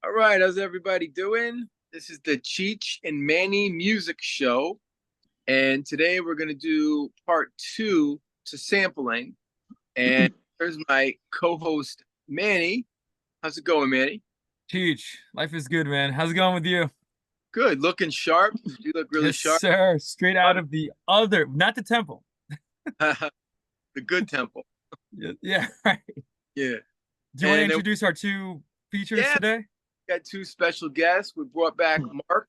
All right, how's everybody doing? This is the Cheech and Manny Music Show, and today we're going to do part two to sampling. And here's my co-host Manny. How's it going, Manny? Cheech, life is good, man. How's it going with you? Good, looking sharp. You look really Yes, sharp. sir. Straight out of the other, not the temple. The good temple. Yeah, right. Yeah, Do you want to and then introduce our two features yeah, today? we got two special guests. We brought back Mark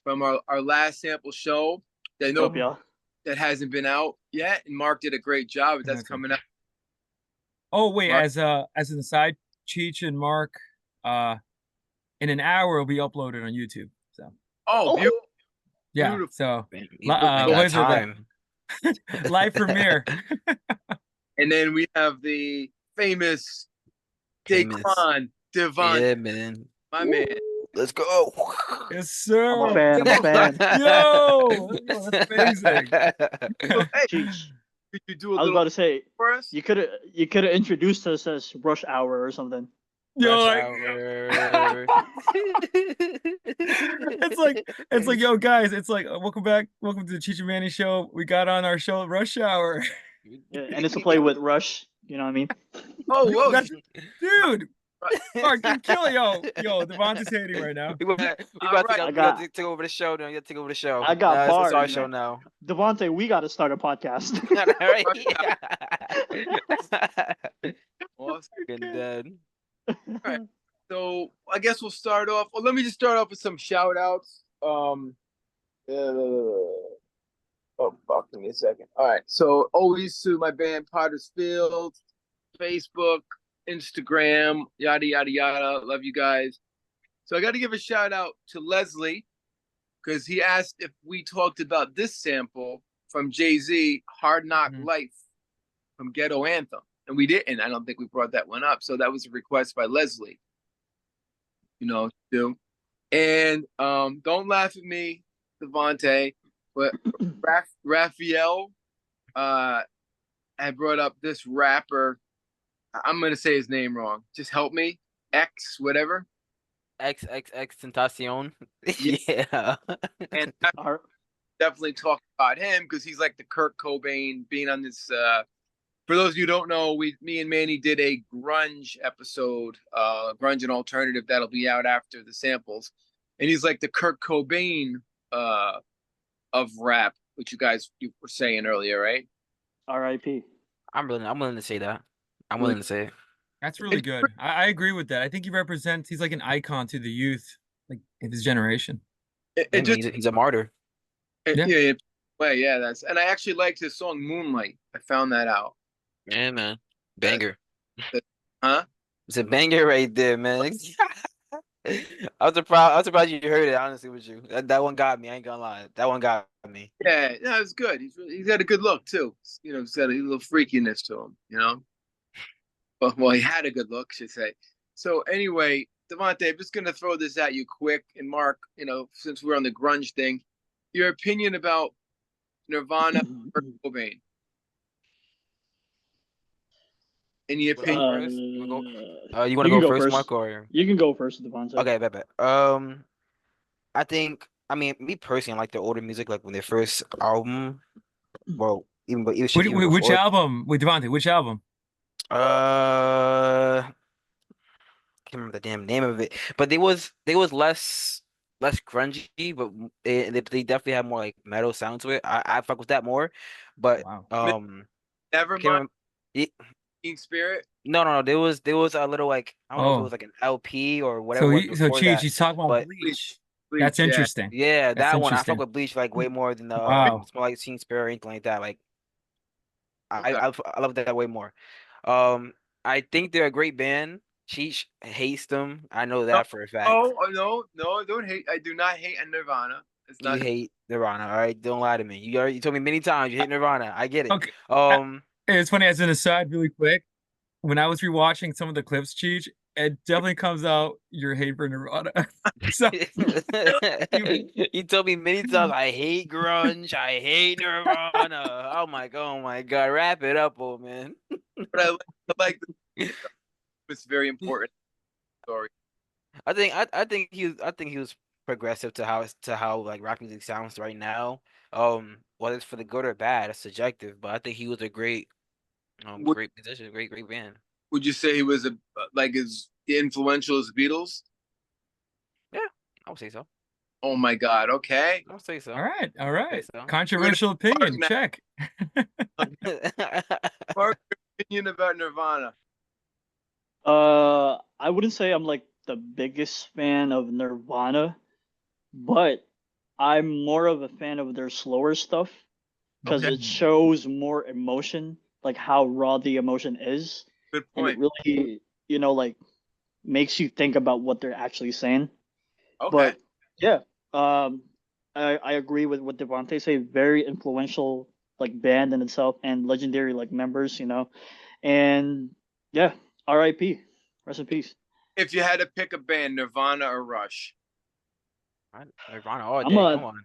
from our last sample show. That What's up, no y'all? that hasn't been out yet, and Mark did a great job. That's Gotcha. coming out. Oh, wait, Mark. as an aside, Cheech and Mark, uh, in an hour will be uploaded on YouTube. So Oh, Oh, beautiful, yeah, beautiful. so Man, I what got is it? time. Live premiere. And then we have the famous Famous. Daquan Davante, Yeah, man. my man. Let's go. Yes, I'm a sir. fan. I'm a fan. Yo, that's amazing. So, hey, Cheech. could you do a I was little about to say for us? you could have introduced us as Rush Hour or something. Yo, Rush like hour. it's like, yo, guys, it's like, welcome to the Cheech and Manny show. We got on our show Rush Hour. Yeah, and it's a play with Rush. You know what I mean? Oh, Yo, whoa! that's dude. Mark, you kill it, yo. Davante's hating right now. We about All to right, go, I we about got to take over the show now. You got to take over the show. I got It's our bars, show man. now. Devontae, we got to start a podcast. All right. awesome. Fucking dead. All right. So I guess we'll start off. Well, let me just start off with some shout outs. Oh, fuck, give me a second. All right. So always to my band Potter's Field, Facebook, Instagram, yada yada yada. Love you guys. So I got to give a shout out to Leslie because he asked if we talked about this sample from Jay-Z, Hard Knock Life from Ghetto Anthem. And we didn't. I don't think we brought that one up. So that was a request by Leslie. Do. And don't laugh at me, Davante, but Raphael had brought up this rapper. I'm gonna say his name wrong. Just help me. X whatever. X Tentacion. Yeah. Yeah. And I Our- definitely talk about him because he's like the Kurt Cobain being on this. For those of you who don't know, me and Manny did a grunge episode, grunge and alternative that'll be out after the samples, and he's like the Kurt Cobain of rap, which you were saying earlier, right? R.I.P. I'm willing to say that. I'm willing to say it. That's really good. I agree with that. I think he's like an icon to the youth, like of his generation. It Yeah, man, just he's a martyr. Yeah. yeah, that's, and I actually liked his song Moonlight. I found that out. Yeah, man. Banger. Huh? It's a banger right there, man. I was surprised you heard it, honestly, with you. That one got me. I ain't gonna lie. That one got me. Yeah, it was good. He's got a good look too. He's got a little freakiness to him. Well, he had a good look, I should say. So anyway, Davante, I'm just gonna throw this at you quick. And Mark, since we're on the grunge thing, your opinion about Nirvana or Cobain? Any opinion? You want to You go can go first, first. Mark, or You can go first, Devontae. okay, bet. I think, I mean, me personally, I like the older music, like when their first album. Well, even shit even Which before. album? Wait, Devante, which album? Can't remember the damn name of it, but they was less grungy, but they definitely had more like metal sound to it. I fuck with that more, but Wow. Never can't mind. remember. Teen Spirit. No. There was a little like I don't know if it Oh, was like an LP or whatever so it was before Cheech, that, he's talking about but Bleach. Bleach, That's yeah. interesting. yeah, That's that one I fuck interesting. with Bleach like way more than Wow. Smell Like Teen Spirit or anything like that. Like Okay. I love that way more. Um, I think they're a great band. Cheech hates them. I know that for a fact. No, don't hate. I do not hate Nirvana. It's You not. hate Nirvana, all right? Don't lie to me. You told me many times you hate Nirvana. I get it. Okay. Um, It's funny, as an aside, really quick. When I was rewatching some of the clips, Cheech, it definitely comes out your hate for Nirvana. So you told me many times I hate grunge. I hate Nirvana. Oh my God. Wrap it up, old man. But I like it's very important story. I think he was progressive to how like rap music sounds right now. Whether it's for the good or bad, it's subjective. But I think he was a great Would great musician, great band. would you say he was a like as influential as the Beatles? Yeah, I would say so. Oh my God. Okay. I would say so. All right, all I would say right. so. We're gonna Controversial Mark opinion. now. Check. Mark, your opinion about Nirvana. I wouldn't say I'm like the biggest fan of Nirvana, but I'm more of a fan of their slower stuff because Okay. it shows more emotion, like how raw the emotion is, Good and it point. really, like makes you think about what they're actually saying. Okay. But yeah, um, I agree with what Devontae say. Very influential like band in itself and legendary like members, and yeah, R.I.P. Rest in peace. If you had to pick a band, Nirvana or Rush. Nirvana all I'm day. a Come on.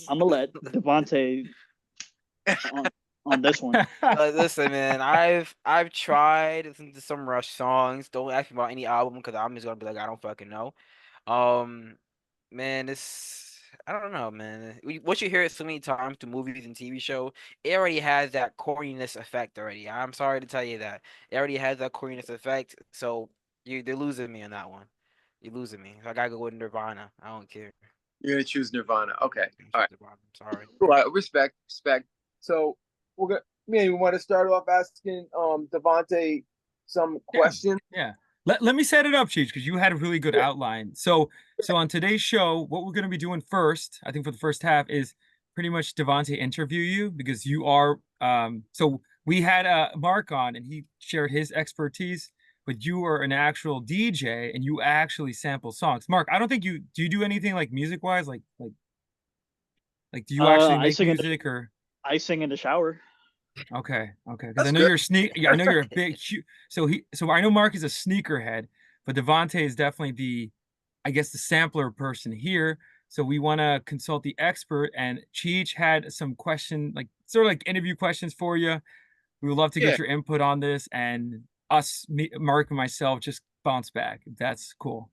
I'm gonna let Devontae on on this one. Listen, man, I've tried to listen to some Rush songs. Don't ask me about any album because I'm just gonna be like, I don't fucking know. Um, man, this I don't know, man. Once you hear it so many times to movies and TV show, it already has that corniness effect already. I'm sorry to tell you that. It already has that corniness effect. So they're losing me on that one. You're losing me. I gotta go with Nirvana. I don't care. You're gonna choose Nirvana. Okay. I'm All right. Nirvana. I'm sorry. Cool. Respect. Respect. So we're gonna man, we want to start off asking Davante some Yeah, questions. yeah. Let me set it up, Cheech, because you had a really good Yeah. outline. So on today's show, what we're going to be doing first, I think for the first half, is pretty much Devonte interview you because you are. So we had Mark on, and he shared his expertise, but you are an actual DJ, and you actually sample songs. Mark, I don't think you do. You do anything like music wise, like do you actually I make sing in the music or? I sing in the shower. Okay, okay, because I That's know good. you're a sneak. Yeah, I know you're a big. So I know Mark is a sneakerhead, but Devonte is definitely I guess, the sampler person here. So we want to consult the expert, and Cheech had some like sort of like interview questions for you. We would love to Yeah. get your input on this, and Mark and myself, just bounce back. If that's cool.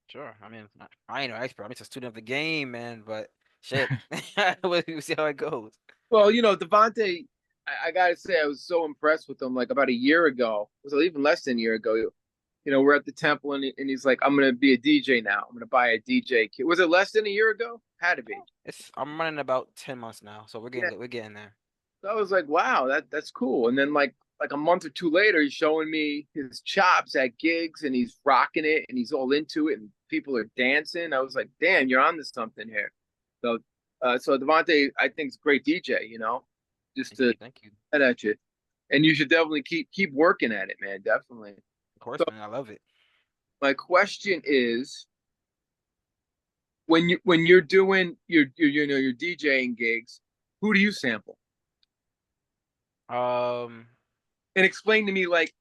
Sure. I mean, I ain't no expert. I'm just a student of the game, man. But shit, we'll see how it goes. Well, Devonte, I gotta say, I was so impressed with him. Like about a year ago, was it even less than a year ago? We're at the temple, and he's like, "I'm gonna be a DJ now. I'm gonna buy a DJ kit." Was it less than a year ago? Had to be. I'm running about 10 months now, so Yeah. we're getting there. So I was like, "Wow, that's cool." And then like a month or two later, he's showing me his chops at gigs, and he's rocking it, and he's all into it, and people are dancing. I was like, "Damn, you're on to something here." So, so Devonte, I think is a great DJ. Just Thank to you, thank you. head at you, and you should definitely keep working at it, man. Definitely. Of course, So man. I love it. my question is, when you're doing your DJing gigs, who do you sample? Um, And explain to me like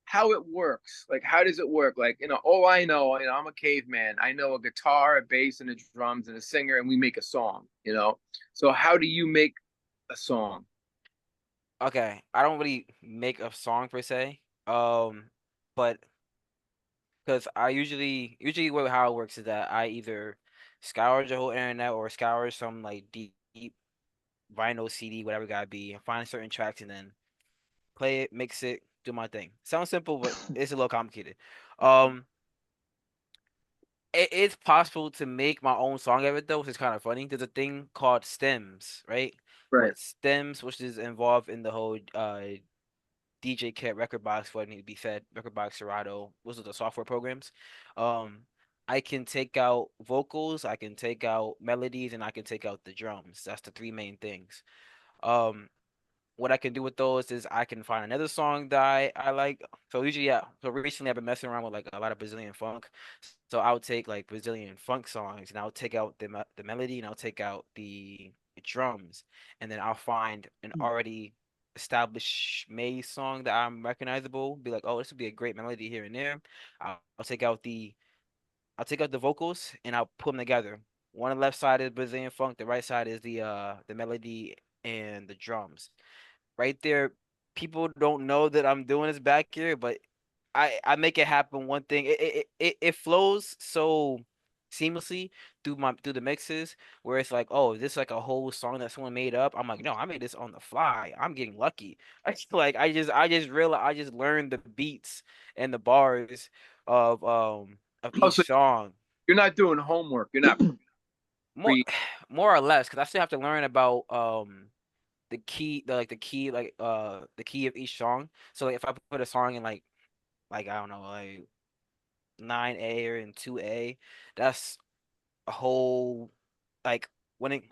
how it works. Like how does it work? Like all I know, I'm a caveman. I know a guitar, a bass, and a drums, and a singer, and we make a song. So how do you make a song? okay. I don't really make a song per se. But because I usually how it works is that I either scour the whole internet or scour some like deep vinyl CD, whatever it gotta be, and find certain tracks and then play it, mix it, do my thing. Sounds simple, but it's a little complicated. Um, it's possible to make my own song of it though, which is kind of funny. There's a thing called stems, right? Right. What stems, which is involved in the whole DJ kit, record box, what need to be said, record box, Serato, those are the software programs. Um, I can take out vocals, I can take out melodies, and I can take out the drums. That's the three main things. Um, what I can do with those is I can find another song that I like. So usually, yeah. So recently, I've been messing around with like a lot of Brazilian funk. So I would take like Brazilian funk songs, and I'll take out the melody, and I'll take out the drums, and then I'll find an already established made song that I'm recognizable. Be like, oh, this would be a great melody here and there. I'll take out the vocals, and I'll put them together. One on the left side is Brazilian funk, the right side is the melody and the drums right there. People don't know that I'm doing this back here, but I make it happen. One thing, it flows so seamlessly through the mixes where it's like, oh, this is like a whole song that someone made up. I'm like, no, I made this on the fly. I'm getting lucky. I just learned the beats and the bars of Also, each song. you're not doing homework. You're not More pre. more or less, because I still have to learn about the key of each song. So like if I put a song in like I don't know, like 9A or in 2A, that's a whole like when it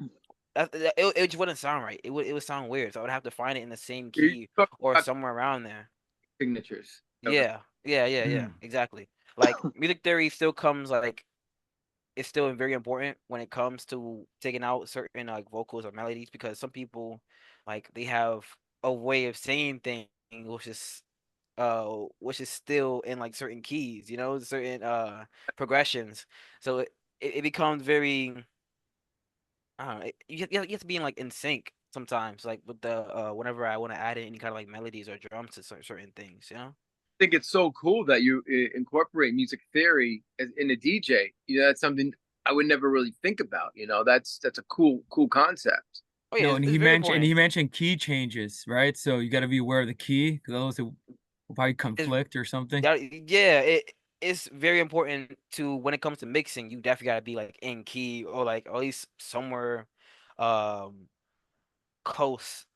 just wouldn't sound right. It would sound weird. So I would have to find it in the same You're key talking or about somewhere around there. signatures. Yeah, Mm. exactly. Like music theory still comes like it's still very important when it comes to taking out certain like vocals or melodies because some people like they have a way of saying things which is still in like certain keys, certain progressions. So it becomes very I don't know, you have to be in like in sync sometimes, like with the whenever I want to add in any kind of like melodies or drums to certain things, you know? I think it's so cool that you incorporate music theory in a DJ. That's something I would never really think about. That's a cool concept. Oh yeah, No, it's very important. he mentioned key changes, right? So you got to be aware of the key because otherwise it will probably It's conflict or something. yeah, it's very important to when it comes to mixing, you definitely gotta be like in key or like at least somewhere um close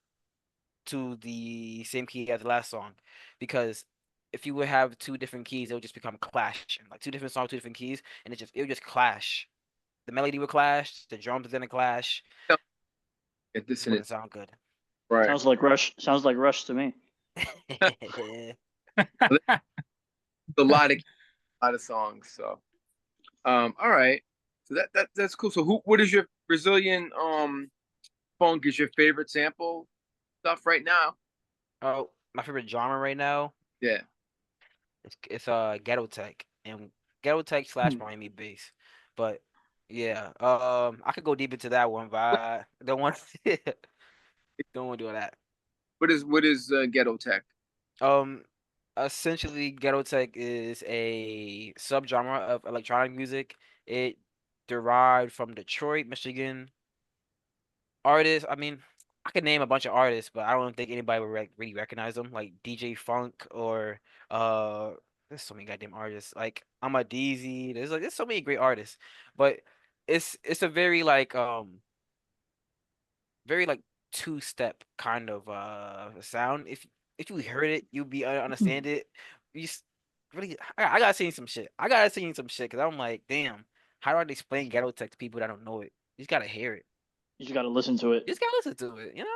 to the same key as the last song. Because if you would have two different keys, it would just become clash. Like two different songs, two different keys, and it would just clash. The melody would clash, the drums are gonna clash. Get It this in it wouldn't sound good. right. Sounds like Rush. Sounds like Rush to me. A lot of songs. So, all right. So that's cool. So, what is your Brazilian funk? Is your favorite sample stuff right now? Oh, my favorite genre right now, Yeah. it's ghetto tech and ghetto tech slash Hmm. Miami bass. But yeah, I could go deep into that one, but I don't want don't want to do that. What is ghetto tech? Um, essentially, ghetto tech is a subgenre of electronic music. It derived from Detroit, Michigan. Artists, I mean, I could name a bunch of artists, but I don't think anybody would really recognize them, like DJ Funk or uh, there's so many goddamn artists. Like I'm a DZ. There's so many great artists, but it's a very like two-step kind of sound. If you heard it, you'd be understand it. You s- really, I gotta sing some shit. I gotta sing some shit because I'm like, damn, how do I explain ghetto tech to people that don't know it? You just gotta hear it. You just got to listen to it. You just gotta listen to it, you know?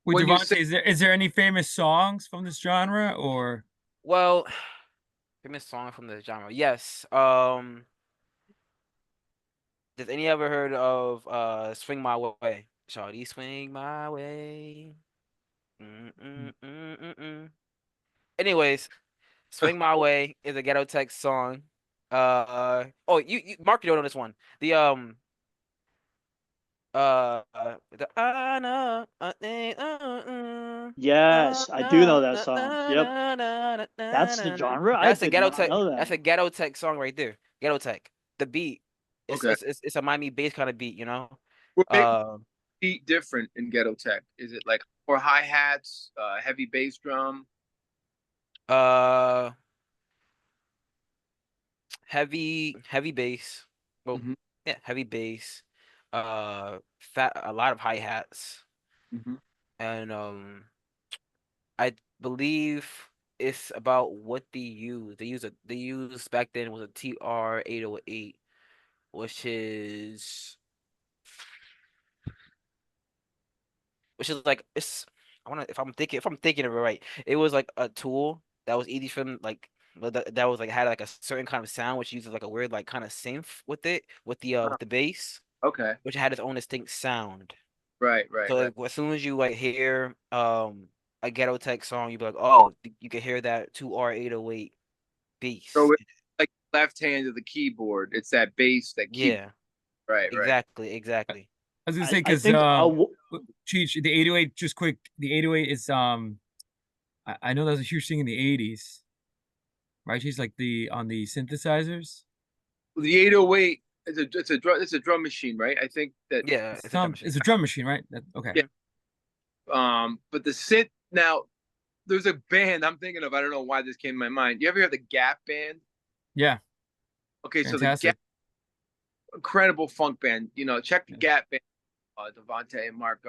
With When you say Devontae, is there any famous songs from this genre or Well, famous song from the genre. Yes. Does any ever heard of "Swing My Way"? Shawty, swing my way. Mm-mm-mm-mm-mm. Anyways, "Swing My Way" is a ghetto tech song. Oh, you Mark, you don't know this one. The I know, Yes, I do know that song. Yep, that's the genre. I did not know That's that. a ghetto tech song right there. Ghetto tech. The beat, okay, it's a Miami bass kind of beat, you know. what makes Uh, beat different in ghetto tech? Is it like more hi hats, heavy bass drum? uh, heavy bass. Well, Hmm. yeah, heavy bass. Fat a lot of hi hats, Hmm. and I believe it's about what they use. They used back then was a TR-808, which is like it's I want to if I'm thinking of it right, it was like a tool that was easy from like that was like had like a certain kind of sound which uses like a weird like kind of synth with it with the bass, Okay. which had its own distinct sound. Right. Right. So Right. like as soon as you like hear a ghetto tech song, you be like, oh, you can hear that 2R-808 bass. So it's like left hand of the keyboard. It's that bass, that keyboard. Yeah, Right. Right. exactly. I was gonna say I because think Cheech, the 808, just quick, the 808 is I know that was a huge thing in the 80s. right? She's like the on the synthesizers. The 808 is it's a drum machine, right? I think that Yeah, it's a drum machine. It's a drum machine, right? Okay. yeah. Mhm. But the synth now there's a band I'm thinking of. I don't know why this came to my mind. You ever hear the Gap band? Yeah, Okay, so the Gap, fantastic. incredible funk band. You know, check the Yeah. Gap band, Davante and Mark.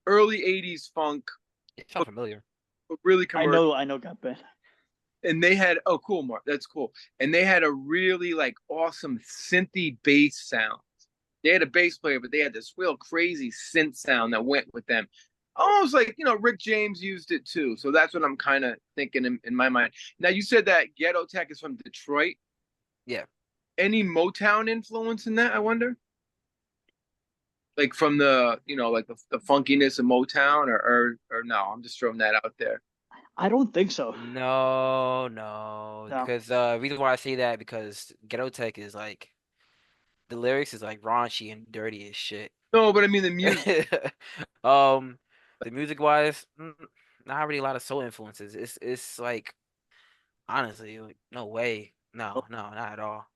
Early '80s funk, It sounds familiar. but really commercial. I know Got Band. And they had cool, Mark. That's cool. And they had a really like awesome synthy bass sound. They had a bass player, but they had this real crazy synth sound that went with them. Almost like, Rick James used it too. So that's what I'm kind of thinking in my mind. Now, you said that Ghetto Tech is from Detroit. Yeah. Any Motown influence in that, I wonder? Like from the, like the funkiness of Motown or no, I'm just throwing that out there. I don't think so. No, No. because reason why I say that because Ghetto Tech is like the lyrics is like raunchy and dirty as shit. No, but I mean the music. um, the music wise, not really a lot of soul influences. It's like honestly, like, no way, no, not at all.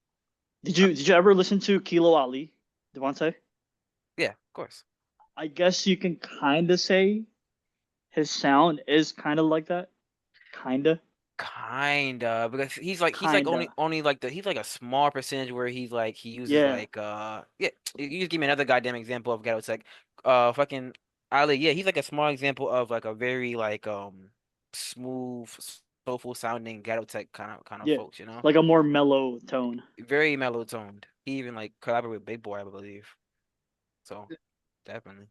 Did you ever listen to Kilo Ali, Devontae? Yeah, of course. I guess you can kind of say his sound is kind of like that. Kinda. Kinda, because he's like only Kinda. only like he's like a small percentage where he uses Yeah. like yeah, you just give me another goddamn example of ghetto tech. Fucking Ali, yeah, he's like a small example of like a very like smooth, soulful sounding ghetto tech kind of Yeah. folks, you know? Like a more mellow tone. Very mellow toned. He even like collaborated with Big Boy, I believe. So definitely.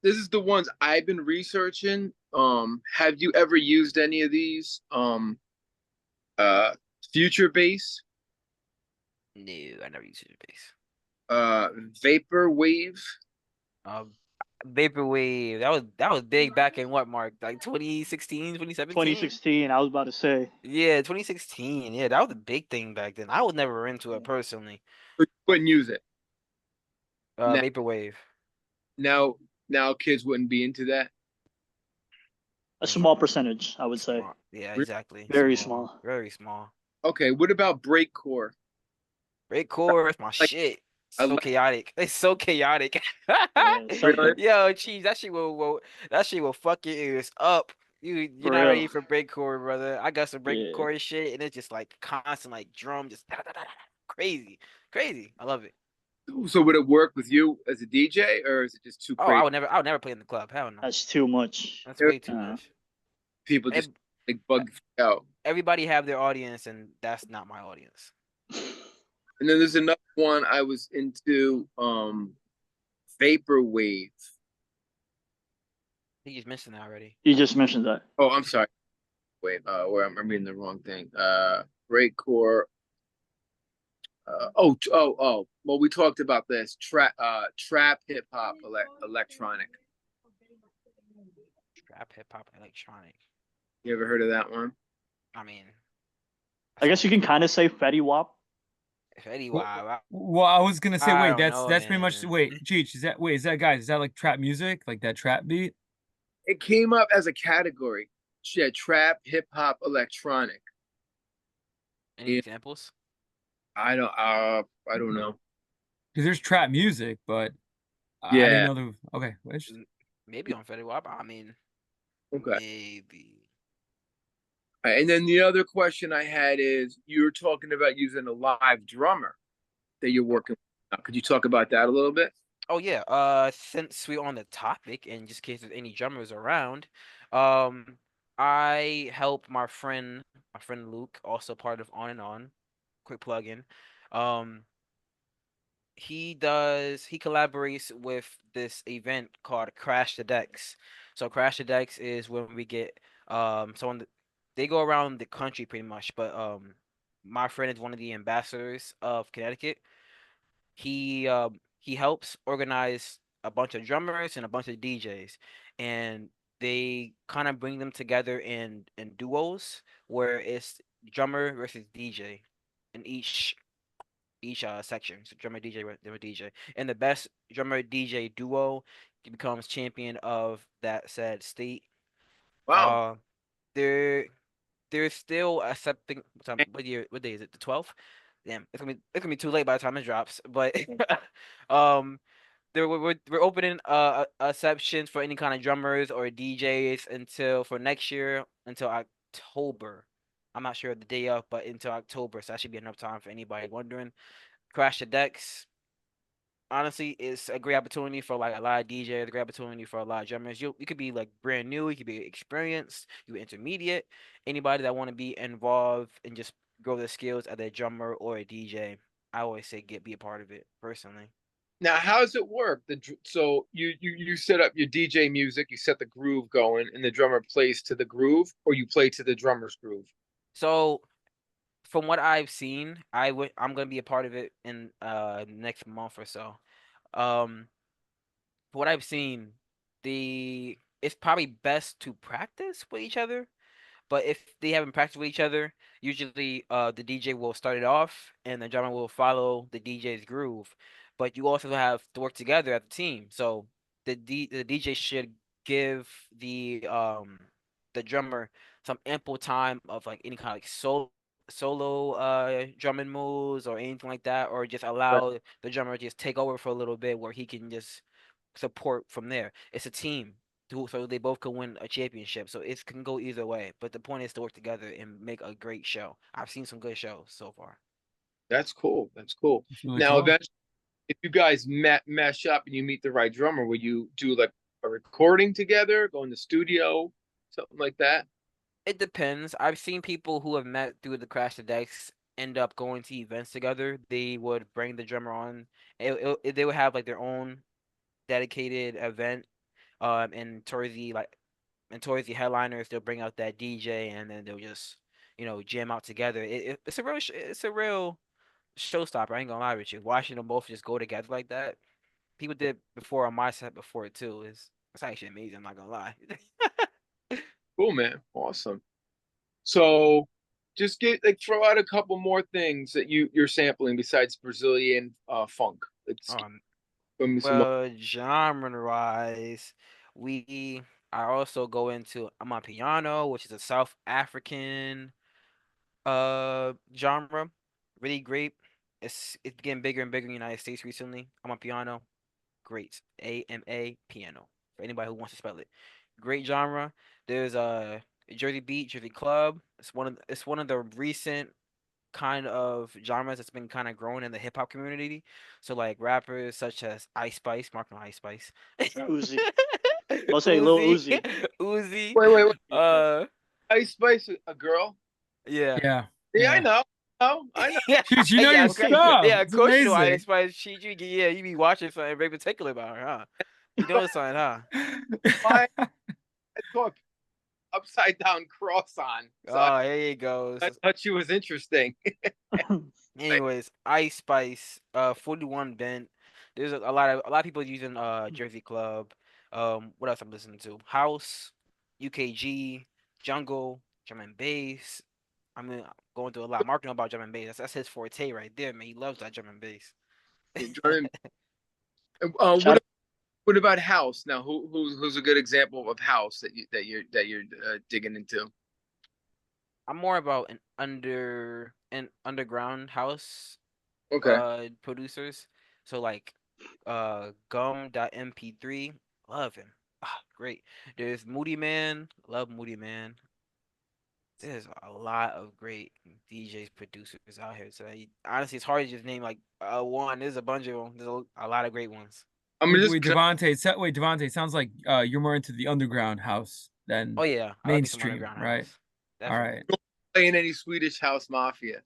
This is the ones I've been researching. Have you ever used any of these? Uh, Future Bass, No, I never used it bass. uh, Vapor Wave. Um, Vaporwave. That was big back in what mark? Like 2016, 2017? 2016, I was about to say. Yeah, 2016. Yeah, that was a big thing back then. I was never into it personally. But you wouldn't use it now. Vaporwave. Now, now kids wouldn't be into that. A Mm, small percentage, I would say. small. Yeah, exactly. Very Small. small. Very small. Okay, what about breakcore? Great core, that's my Like, shit. I So chaotic. It's so chaotic. Yeah, really. Yo, cheese, that shit will fuck your ears up. You're for not real. ready for breakcore, brother. I got some Yeah. breakcore shit, and it's just like constant, like drum, just crazy, crazy. I love it. So would it work with you as a DJ, or is it just too Oh, I crazy? would never play in the club. Hell no, That's too much. that's way too Uh, much. People just Ev- like bug out. Everybody have their audience, and that's not my audience. And then there's another one I was into, Vaporwave. You just mentioned that already. you just mentioned that. Oh, I'm sorry. Wait, where I'm reading the wrong thing. Breakcore. Well, we talked about this trap hip hop electronic. Trap, hip hop, electronic. You ever heard of that one? I mean, I guess you can sounds kind of say Fetty Wap. if Eddie Well, Wow. well, I was gonna say, I wait, don't that's know, pretty much man. wait, Cheech, is that guys, is that like trap music, like that trap beat? It came up as a category. Yeah, trap hip hop electronic. Any Yeah, examples? I don't know. Because there's trap music, but I didn't Yeah. know there. Okay, well, interesting. Maybe on Fetty Wap. I mean, Okay. maybe. And then the other question I had is you were talking about using a live drummer that you're working with. Could you talk about that a little bit? Oh yeah. Since we're on the topic, and just in case there's any drummers around, um, I help my friend Luke, also part of On and On. Quick plug in. Um, he collaborates with this event called Crash the Decks. So Crash the Decks is when we get they go around the country pretty much, but my friend is one of the ambassadors of Connecticut. He helps organize a bunch of drummers and a bunch of DJs, and they kind of bring them together in duos where it's drummer versus DJ in each section. So drummer DJ drummer DJ, and the best drummer DJ duo becomes champion of that said state. Wow. Uh, they're they're still accepting. What day is it? The 12th. Damn, it's gonna be too late by the time it drops. But um, we're opening exceptions for any kind of drummers or DJs until for next year until October. I'm not sure of the day of, but until October, so that should be enough time for anybody wondering. Crash the decks. Honestly, it's a great opportunity for like a lot of DJs, a great opportunity for a lot of drummers. You could be like brand new, you could be experienced, you intermediate, anybody that want to be involved and just grow their skills as a drummer or a DJ. I always say be a part of it personally. Now, how does it work? So you set up your DJ music, you set the groove going, and the drummer plays to the groove, or you play to the drummer's groove. So from what I've seen, I'm gonna be a part of it in next month or so. Um, from what I've seen, the it's probably best to practice with each other. But if they haven't practiced with each other, usually the DJ will start it off and the drummer will follow the DJ's groove. But you also have to work together as a team. So the DJ should give the drummer some ample time of like any kind of like solo drumming moves or anything like that, or just Right. allow the drummer to just take over for a little bit where he can just support from there. It's a team, so they both can win a championship. So it can go either way. But the point is to work together and make a great show. I've seen some good shows so far. That's cool. That's cool. It's really Now, cool. eventually, if you guys mesh up and you meet the right drummer, will you do like a recording together, go in the studio, something like that? It depends. I've seen people who have met through the Crash the Decks end up going to events together. They would bring the drummer on. They would have like their own dedicated event. And towards the headliners, they'll bring out that DJ, and then they'll just jam out together. It's a real showstopper. I ain't gonna lie with you. Watching them both just go together like that. People did before on my set before it too. It's actually amazing. I'm not gonna lie. Cool, man. Awesome. So, just get like throw out a couple more things that you're sampling besides Brazilian funk. Let's um, give me some. well, genre wise, we I also go into Amapiano, which is a South African genre. Really great. It's getting bigger and bigger in the United States recently. Amapiano, great. AMA piano for anybody who wants to spell it. Great genre. There's Jersey Beat, Jersey Club. It's one of the recent kind of genres that's been kind of growing in the hip hop community. So like rappers such as Ice Spice, Mark Ice Spice, Uzi. I'll say Lil Uzi, Uzi. Uzi. Wait. Uh, Ice Spice, a girl? yeah. Yeah. Yeah, I Yeah. know. I know. Yeah, Shoot, you know yeah, your stuff. yeah. Of It's course you know Ice amazing. Spice. Yeah, you be watching something very particular about her, huh? You know something, huh? Why I saw an upside down cross on, so Oh, here you go. I thought she was interesting. Anyways, Ice Spice, 41 Bent. There's a lot of people using Jersey Club. What else I'm listening to? House, UKG, Jungle, drum and bass. I mean, I'm going through a lot. Mark know about drum and bass. That's his forte right there, man. He loves that drum and bass. Jordan, Shout what about house? Now, who's a good example of house that you're digging into? I'm more about an underground house Okay, producers. So like MP3, love him. Ah, great. There's Moody Man, love Moody Man. There's a lot of great DJs producers out here today. Honestly, it's hard to just name like one. There's a bunch of them. There's a lot of great ones. I'm gonna Wait, just wait, Devontae, it sounds like you're more into the underground house Oh than yeah, I like me some mainstream, underground right? house. All Definitely. right. playing any Swedish house mafia.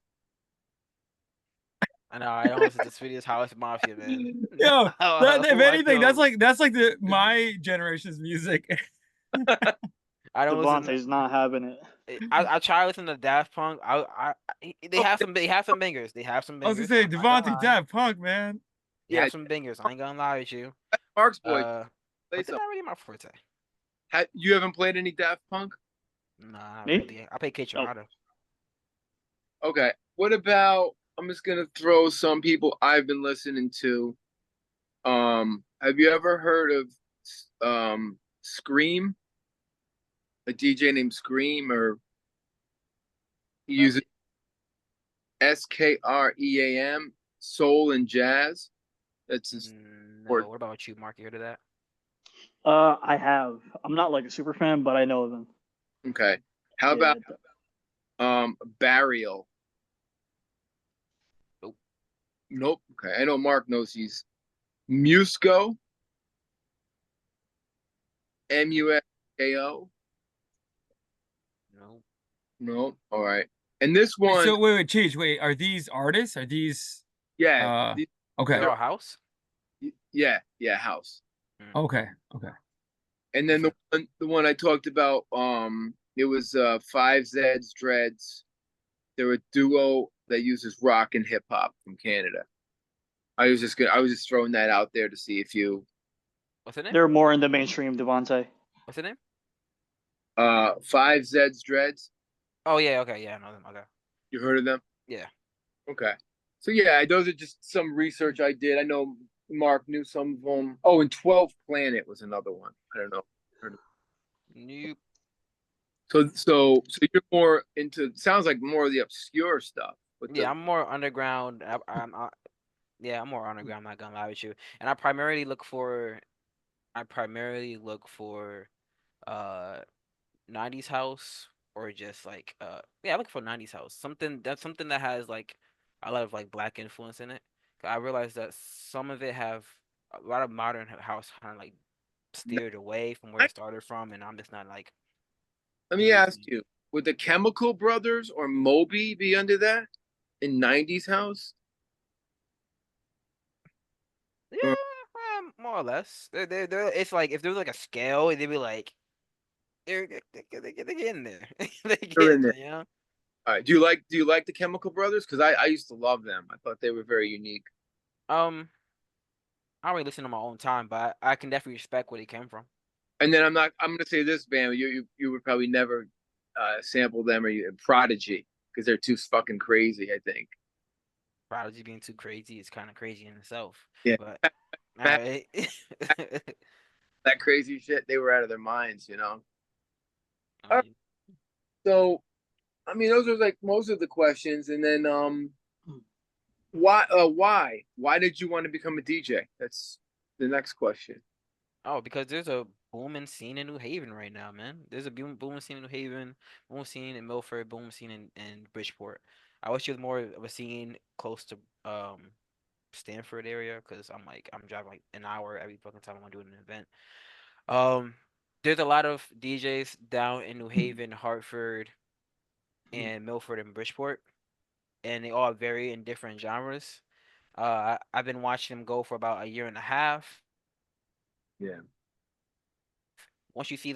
I know I don't listen to Swedish House Mafia, man. Yo, if Who like anything, that's those? like the my generation's music. I don't listen. Devontae's not having it. I try to listen to Daft Punk. They Oh, have some bangers. They have some I was gonna bangers. say I'm not gonna Devontae lie. Daft Punk, man. They yeah, have some bangers. I ain't gonna lie with you. Mark's boy. Play But they're some. not really my forte. You haven't played any Daft Punk? Nah, not Me? really. I play K Oh, Tornado. Okay. What about? I'm just gonna throw some people I've been listening to. Have you ever heard of Scream? A DJ named Scream, or He uses Skream, soul and jazz. That's his No. word. What about you, Mark? You heard of that? I have. I'm not like a super fan, but I know of them. Okay. How Yeah. about Burial? Nope. Nope. Okay. I know Mark knows he's Musco, Musko. No. No. All right. And this one, So wait, Cheech, wait, are these artists? Are these yeah, uh okay. They're all house. yeah, House. Mm, Okay. Okay. And then What's that? the one I talked about, it was Five Zeds Dreads. They're a duo that uses rock and hip hop from Canada. I was just throwing that out there to see if you What's the name? They're more in the mainstream, Devontae. What's the name? Five Zeds Dreads. Oh yeah. Okay. Yeah. I know them. Okay. You heard of them? Yeah. Okay. So yeah, those are just some research I did. I know Mark knew some of them. Oh, and 12th Planet was another one. I don't know. Nope. So you're more into sounds like more of the obscure stuff with Yeah, the I'm more underground. Yeah, I'm more underground. I'm not gonna lie with you. And I primarily look for uh 90s house or just like yeah, I look for 90s house. Something that has like a lot of like black influence in it. 'Cause I realize that some of it have a lot of modern house kind of like steered away from where it started from, and I'm just not like Let me ask really. you, would the Chemical Brothers or Moby be under that in 90s house? Yeah, Or more or less. They're it's like if there was like a scale, they'd be like they get in there. They they're get in in there? there, you know? All right. Do you like the Chemical Brothers? Because I used to love them. I thought they were very unique. Um, I don't really listen on my own time, but I can definitely respect where they came from. And then I'm gonna say this band, you would probably never sample them or Prodigy because they're too fucking crazy, I think. Prodigy being too crazy is kind of crazy in itself. Yeah. But all That, right. that crazy shit, they were out of their minds, you know. I All right, mean, so I mean those are like most of the questions. And then why did you want to become a DJ? That's the next question. oh, because there's a booming scene in New Haven right now, man. There's a booming scene in New Haven, booming scene in Milford, booming scene in Bridgeport. I wish there was more of a scene close to Stanford area because I'm driving like an hour every fucking time I'm doing an event. Um, there's a lot of DJs down in New Haven, Hartford, and Milford and Bridgeport, and they all vary in different genres. I've been watching them go for about a year and a half. Yeah. Once you see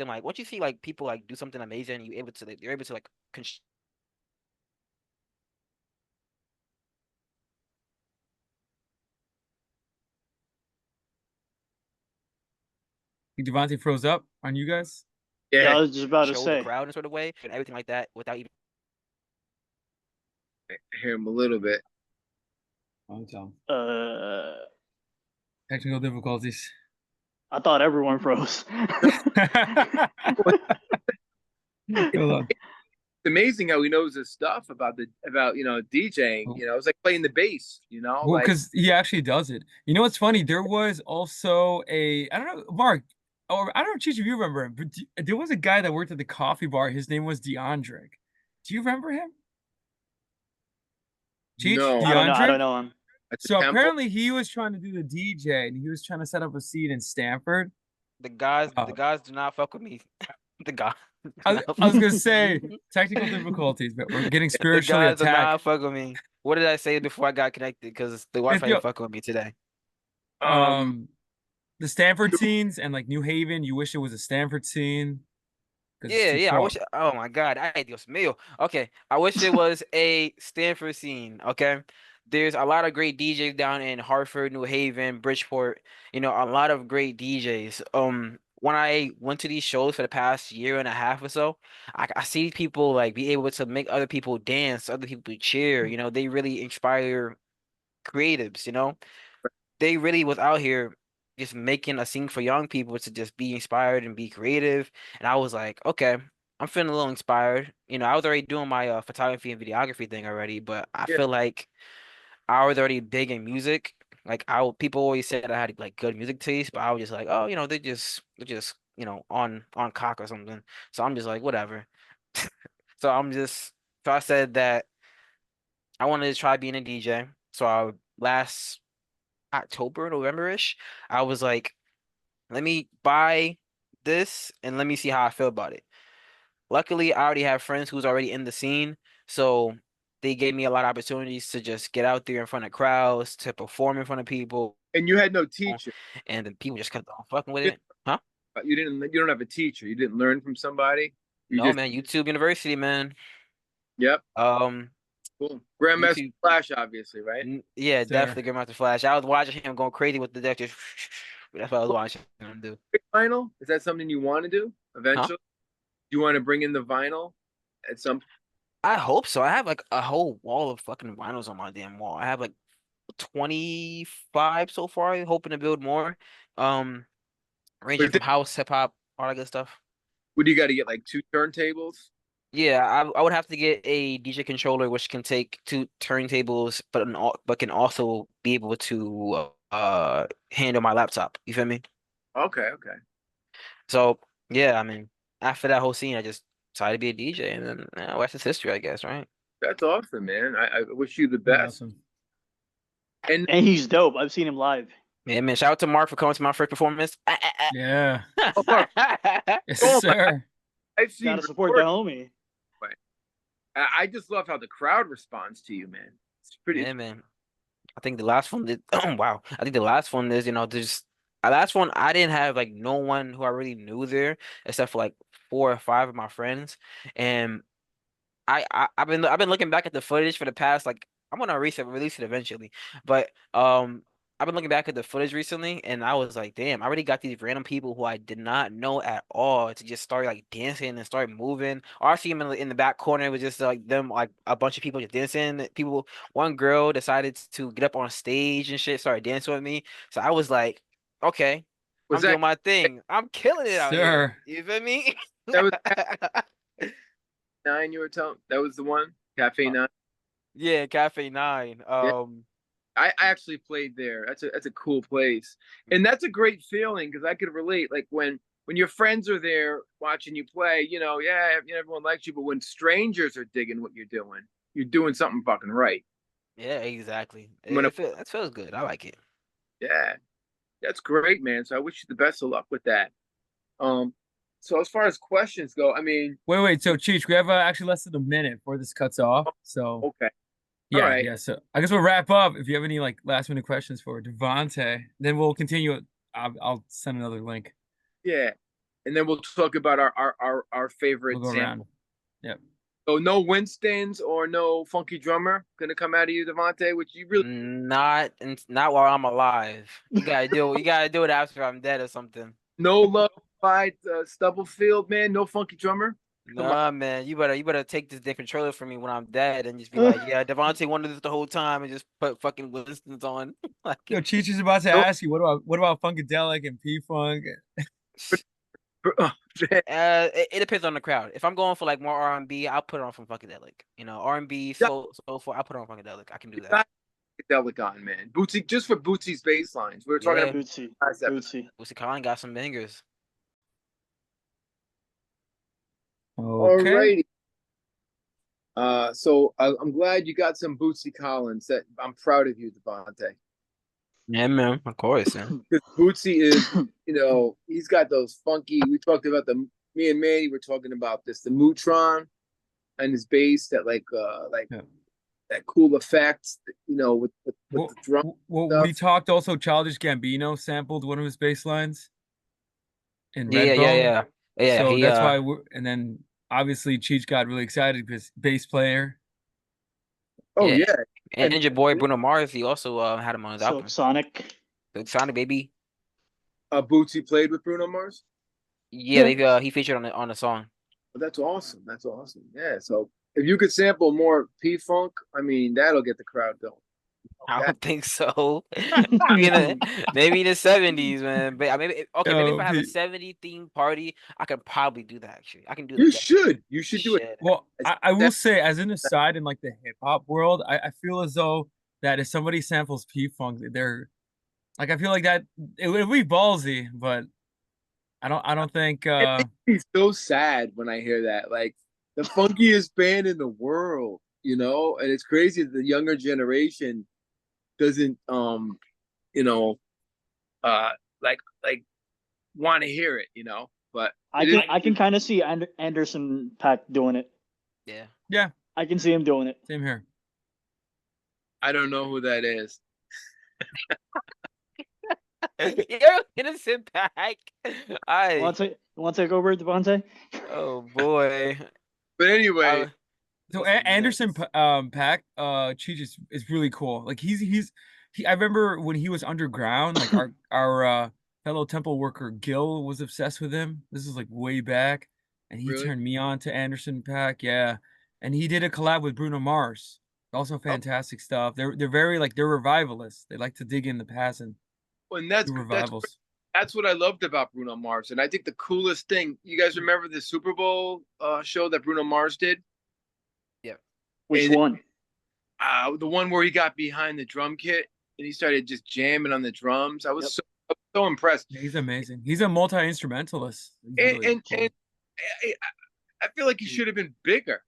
like people like do something amazing, you're able to like Think Devontae froze up on you guys? Yeah, Yeah, I was just about to show the say. crowd in a sort of way and everything like that without even. I hear him a little bit. Don't tell. Uh, Technical difficulties. I thought everyone froze. Hold on. It's amazing how he knows his stuff about DJing. You know, it's like playing the bass. You know, Well, like because he actually does it. You know what's funny? There was also I don't know, Mark, or I don't know, Cheech, if you remember him, but there was a guy that worked at the coffee bar. His name was DeAndre. Do you remember him? Cheech, no, I don't know. I don't DeAndre? know him. at the So temple. apparently he was trying to do the DJ and he was trying to set up a scene in Stanford. The Uh, guys do not fuck with me. The guys do I, not I fuck was with gonna me. say technical difficulties, but we're getting The spiritually guys do attacked. not fuck with me. What did I say before I got connected? Because the It's Wi-Fi ain't the fucking with me today. Um, the Stanford scenes and like New Haven. You wish it was a Stanford scene because it's Yeah, too yeah. I far. wish. Oh my God, ay Dios mío. Okay, I wish it was a Stanford scene. Okay, there's a lot of great DJs down in Hartford, New Haven, Bridgeport. You know, a lot of great DJs. When I went to these shows for the past year and a half or so, I see people like be able to make other people dance, other people cheer. You know, they really inspire creatives. You know, they really was out here just making a scene for young people to just be inspired and be creative. And I was like, okay, I'm feeling a little inspired. I was already doing my photography and videography thing already, but I Yeah. feel like I was already big in music. Like people always said I had like good music taste, but I was just like, oh, they're just on cock or something. So I'm just like, whatever. So so I said that I wanted to try being a DJ. So last October, November-ish, I was like, let me buy this and let me see how I feel about it. Luckily, I already have friends who's already in the scene, so they gave me a lot of opportunities to just get out there in front of crowds, to perform in front of people, And you had no teacher. and then people just kept on fucking with You it. Huh? you don't have a teacher. You didn't learn from somebody. You No, just man, YouTube University, man. yep. Um, Cool. Grandmaster YouTube, Flash, obviously, right? yeah, Sir. definitely Grandmaster Flash. I was watching him going crazy with the deck, just that's what I was watching him do. Vinyl? Is that something you want to do Huh? eventually? Do you want to bring in the vinyl at some? I hope so. I have like a whole wall of fucking vinyls on my damn wall. I have like 25 so far, hoping to build more. Um, But ranging if they, from house, hip hop, all that good stuff. what do you got to get like two turntables? Yeah, I would have to get a DJ controller which can take two turntables, but can also be able to handle my laptop. You feel me? Okay, okay. So yeah, I mean, after that whole scene, I just decided to be a DJ, and then rest is history, I guess, right? That's awesome, man. I wish you the Pretty best. awesome. And And he's dope. I've seen him live. Yeah, man. Shout out to Mark for coming to my first performance. Yeah. oh, Mark, Yes, oh my, sir. I've seen Gotta support the recordings. homie. I just love how the crowd responds to you, man. It's pretty. Yeah, man. I think the last one did. Oh wow. I think the last one is, there's last one I didn't have like no one who I really knew there except for like four or five of my friends. And I've been looking back at the footage for the past like I'm gonna release it eventually. But I've been looking back at the footage recently and I was like, damn, I already got these random people who I did not know at all to just start like dancing and start moving. Or I see them in the back corner, it was just like them like a bunch of people just dancing. One girl decided to get up on stage and shit, started dancing with me. So I was like, okay, Was I'm that doing my thing. I'm killing it out here. Sir. You feel me? that was Cafe 9 you were telling? That was the one? Cafe 9? Yeah, Cafe 9. Yeah. I actually played there. That's a cool place. And that's a great feeling because I could relate. Like when your friends are there watching you play, yeah, everyone likes you, but when strangers are digging what you're doing something fucking right. Yeah, exactly. When That feels good. I like it. yeah, that's great, man. So I wish you the best of luck with that. Um, so as far as questions go, I mean, Wait. So, Cheech, we have actually less than a minute before this cuts off. So, okay, all yeah, right, yeah. So, I guess we'll wrap up. If you have any like last minute questions for Davante, then we'll continue. I'll send another link. yeah, and then we'll talk about our We'll favorite go around. sample. Yep. So no Winstons or no funky drummer gonna come out of you, Devontae, which you really Not while I'm alive. You gotta do it after I'm dead or something. no love fight Stubblefield, man. No funky drummer. Come on, Nah, man, you better take this damn controller from me when I'm dead and just be like, yeah, Devontae wanted this the whole time and just put fucking Winston's on. Yo, Like, Cheech is about to no, ask you, what about Funkadelic and P Funk? it depends on the crowd. If I'm going for like more R&B, I'll put it on from Funkadelic. R&B, so for I'll put it on Funkadelic. I can do you that. got Delic man. Bootsy, just for Bootsy's bass lines. We were talking Yeah, about Bootsy. last episode. Bootsy. Lucy Collin got some bangers. Okay. Alrighty. So I'm glad you got some Bootsy Collins. That I'm proud of you, Devontae. Yeah, man, of course. Yeah. Because Bootsy is, he's got those funky. We talked about me and Manny were talking about this, the Mutron and his bass, that like Yeah. that cool effect, with Well, the drum we stuff. talked also Childish Gambino sampled one of his bass lines in Yeah, yeah, Redbone. yeah. Yeah, So he that's why and then obviously Cheech got really excited because bass player. Oh yeah. yeah, And and your boy Bruno Mars, he also had him on his Silk album. Sonic. The Sonic Baby. Bootsy played with Bruno Mars. Yeah, Yeah. he featured on the song. Well, that's awesome. That's awesome. Yeah. So if you could sample more P Funk, I mean, that'll get the crowd going. I Okay. don't think so. Maybe in the 70s, man. But maybe okay, maybe if I have a 70 themed party, I could probably do that actually. I can do You that. should. You should do it. Shit. Well, It's I will that- say, as an aside, in like the hip hop world, I feel as though that if somebody samples P Funk, they're like, I feel like that it would be ballsy, but I don't think It makes me so sad when I hear that. Like the funkiest band in the world, and it's crazy that the younger generation doesn't you know, uh like want to hear it. But I it is can I can kind of see Anderson Paak doing it. Yeah. yeah, I can see him doing it. same here. I don't know who that is. You're innocent pack. I Want to take over, Davante? oh boy. But anyway, So What's Anderson next? Pack Cheech is really cool. Like I remember when he was underground, like our fellow temple worker Gil was obsessed with him. This is like way back, and he really? turned me on to Anderson Pack. Yeah, and he did a collab with Bruno Mars. Also Oh, fantastic stuff. They're very like they're revivalists. They like to dig in the past and and do that's revivals. that's what I loved about Bruno Mars. And I think the coolest thing, you guys remember the Super Bowl show that Bruno Mars did? Yeah. Which And one? the one where he got behind the drum kit and he started just jamming on the drums. I Yep. was so impressed. Yeah, he's amazing. He's a multi-instrumentalist. He's And really and, cool. and I feel like he should have been bigger.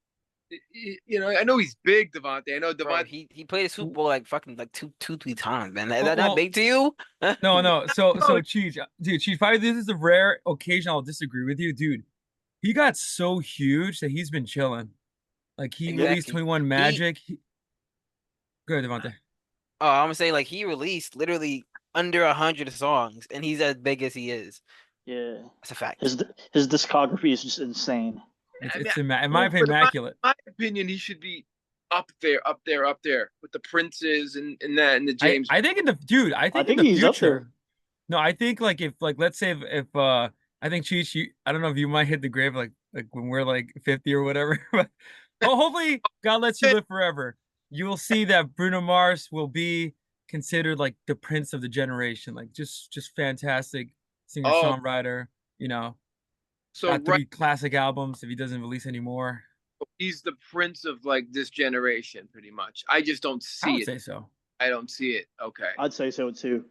I know he's big, Davante. I know Bro, Davante. he played the Super Bowl like fucking like two, 3 times, man. Is Well, that not well, big to you? no, no. So, No, so Cheech, dude, Cheech, probably this is a rare occasion I'll disagree with you, dude. He got so huge that he's been chilling. Like he released Exactly. 21 He Magic. Good, Devontae. oh, I'm gonna say like he released literally under 100 songs, and he's as big as he is. Yeah. That's a fact. His discography is just insane. It's I mean, it's in my but opinion immaculate. in my opinion, he should be up there, up there, up there with the Princes and that and the James. I think in the dude, I I think in think the he's up there. future. No, I think like if like let's say if I think Cheech, I don't know if you might hit the grave like when we're like 50 or whatever, but oh hopefully God lets you live forever. You will see that Bruno Mars will be considered like the prince of the generation, like just fantastic singer Oh, songwriter. so Got right, 3 classic albums if he doesn't release anymore. he's the prince of like this generation, pretty much. I just don't I see would it. say so. I don't see it. Okay. I'd say so too.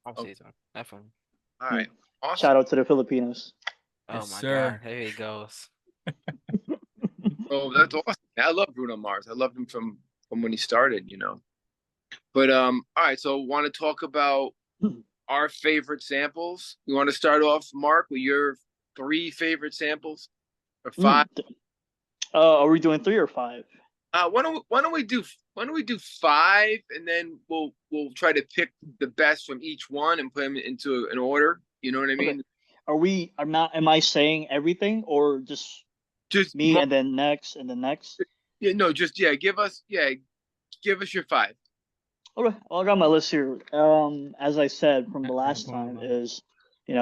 I'll Oh, say so. Definitely. all right. Awesome. Shout out to the Filipinos. Oh Yes, my sir. God, there he goes. Oh, that's awesome. I love Bruno Mars. I loved him from when he started. But all right. So, want to talk about our favorite samples? You want to start off, Mark, with your 3 favorite samples or 5? Are we doing 3 or 5? Why don't we do 5 and then we'll try to pick the best from each one and put them into an order. You know what I Okay. mean? Am I saying everything or just Just me and then next and then next? yeah, no, just give us your 5. Okay, well, I got my list here. As I said from the last time, is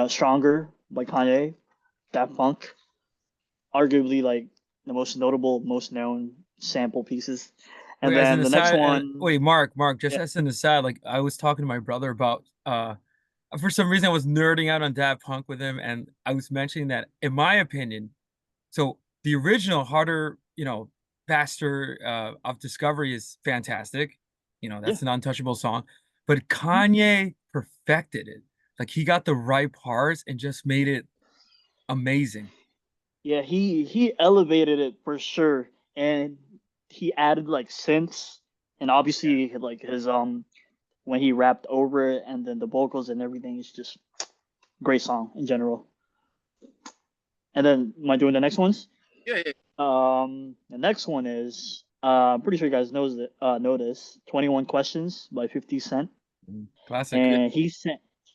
"Stronger" by Kanye, Daft Punk, arguably like the most notable, most known sample pieces, and Wait, as an then the next aside, one, wait, Mark, just yeah, as an aside, like I was talking to my brother about for some reason I was nerding out on Daft Punk with him, and I was mentioning that in my opinion, so the original Harder, Faster of Discovery is fantastic. yeah, That's an untouchable song. But mhm. Kanye perfected it. Like he got the right parts and just made it amazing. Yeah, he elevated it for sure, and he added like synths, and obviously like his when he rapped over it, and then the vocals and everything is just great song in general. And then am I doing the next ones? Yeah, yeah. The next one is I'm pretty sure you guys know this 21 Questions by 50 Cent, Classic. Yeah. and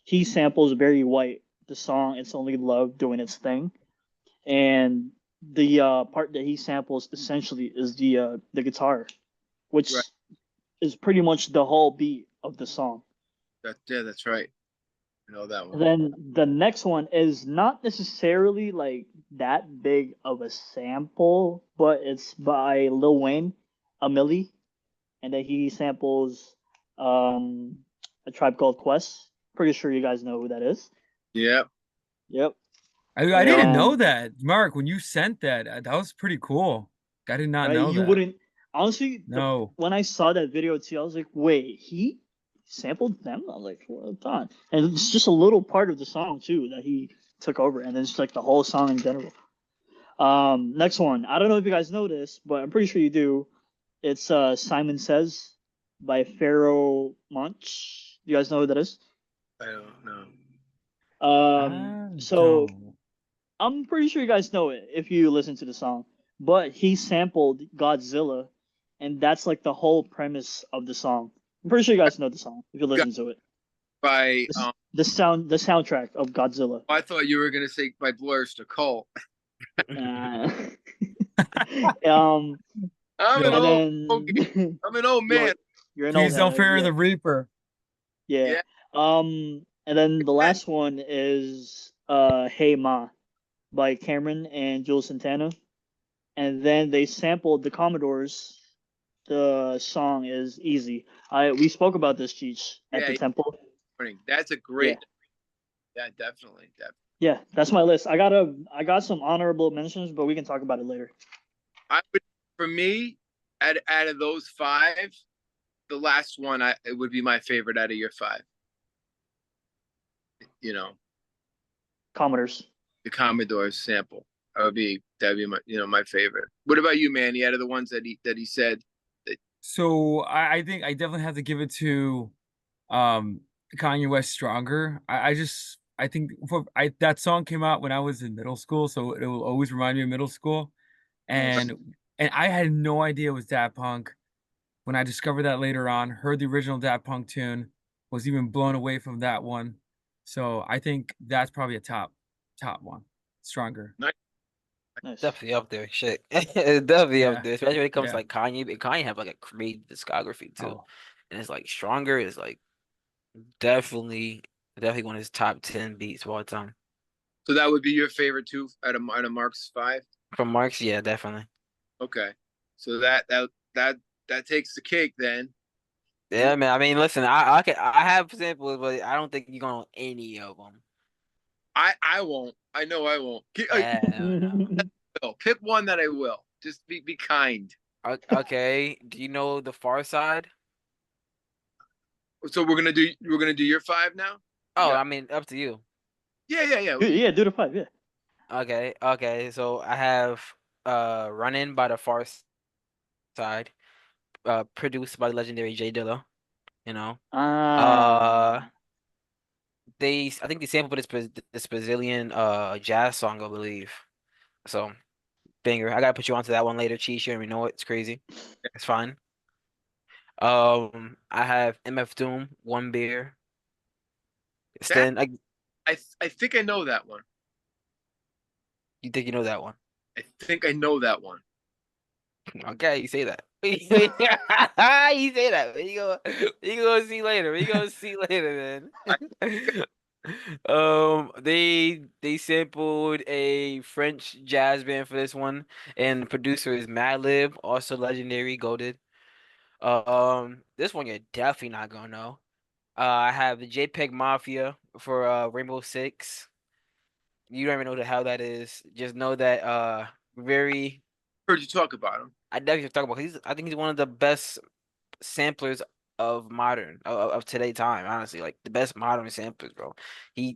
he samples Barry White, the song "It's Only Love" doing its thing, and the part that he samples essentially is the guitar, which Right. is pretty much the whole beat of the song. That's right. I know that And one. then the next one is not necessarily like that big of a sample, but it's by Lil Wayne, A Milli. and then he samples um a Tribe Called Quest. Pretty sure you guys know who that is. Yeah. Yep. I didn't know And that, Mark. When you sent that, that was pretty cool. I did not right, know you that. wouldn't honestly No. when I saw that video too, I was like, wait, he sampled them? I was like, well done. And it's just a little part of the song too that he took over, and then it's like the whole song in general. Next one. I don't know if you guys know this, but I'm pretty sure you do. It's Simon Says by Pharaoh Monch. You guys know who that is? I don't know. I So don't. I'm pretty sure you guys know it if you listen to the song. But he sampled Godzilla, and that's like the whole premise of the song. I'm pretty sure you guys know the song if you Got listen to it. by The soundtrack of Godzilla. I thought you were gonna say by Blurs to Cult. Uh, um, I'm an and Yo, old then I'm an old you're man. you're an old please don't man. fear Yeah, the Reaper. yeah. Yeah. And then the last one is Hey Ma by Cameron and Jules Santana. And then they sampled the Commodores. The song is Easy. I We spoke about this, Cheech, at Yeah, the temple. that's a Yeah. great. Yeah, definitely. Yeah, that's my list. I got some honorable mentions, but we can talk about it later. I would, for me, out of those five, the last one it would be my favorite out of your five. You know, Commodores. the Commodore's sample. That'd be my my favorite. What about you, Manny? Out of the ones that he said that So I think I definitely have to give it to um Kanye West Stronger. I think that song came out when I was in middle school, so it will always remind me of middle school. Nice. And I had no idea it was Daft Punk. When I discovered that later on, heard the original Daft Punk tune, was even blown away from that one. So I think that's probably a top one. Stronger. nice. Nice. Definitely up there. Shit. It's definitely up Yeah. there. Especially when it comes to Yeah. like Kanye. But Kanye have like a crazy discography too. Oh. And it's like Stronger is like definitely definitely one of his top 10 beats of all time. So that would be your favorite too out of Mark's five. From Marks, yeah, definitely. Okay, so that takes the cake then. Yeah, man. I mean, listen, I have samples, but I don't think you're gonna know any of them. I won't. I know I won't. Hell no. Pick one that I will. Just be kind. Okay. Do you know the Far Side? So we're gonna do your five now. Oh, Yeah. I mean, up to you. Yeah. Yeah, do the five. Yeah. Okay. So I have Run In by the Far Side, produced by the legendary Jay Dilla, you know. Uh Ah. I think they sampled this Brazilian jazz song, I believe. So banger. I gotta put you onto that one later, Cheese. You already know it. It's crazy. It's fine. I have MF Doom, One Beer. That Stand. I think I know that one. You think you know that one? I think I know that one. Okay, you say that. You say that. You gonna see later. You gonna see later, I, man. They sampled a French jazz band for this one, and the producer is Madlib, also legendary, goated. This one you're definitely not gonna know. I have the JPEG Mafia for Rainbow Six. You don't even know the hell that is. Just know that very. heard you talk about him. I definitely have to talk about. I think he's one of the best samplers of modern of today time. Honestly, like the best modern samplers, bro. He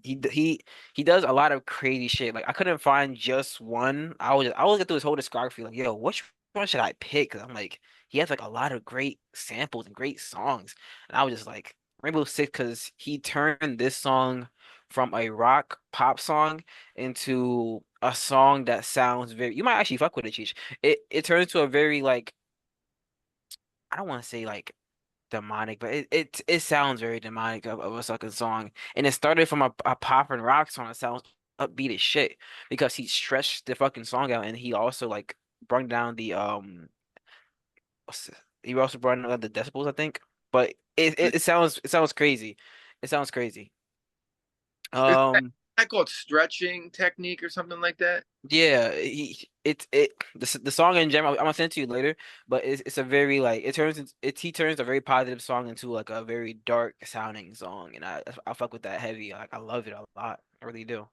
does a lot of crazy shit. Like I couldn't find just one. I was get through his whole discography. Like, yo, which one should I pick? Cause I'm like, he has like a lot of great samples and great songs. And I was just like Rainbow Six, because he turned this song from a rock pop song into a song that sounds very. You might actually fuck with it, Cheech. It turns into a very like, I don't want to say like demonic, but it sounds very demonic of a sucking song. And it started from a pop and rock song that sounds upbeat as shit, because he stretched the fucking song out, and he also like brought down the he also brought down the decibels, I think. But it sounds crazy. It sounds crazy. Is Um I call it stretching technique or something like that. Yeah, the song in general. I'm gonna send it to you later, but it's a very like he turns a very positive song into like a very dark sounding song, and I fuck with that heavy. Like I love it a lot. I really do.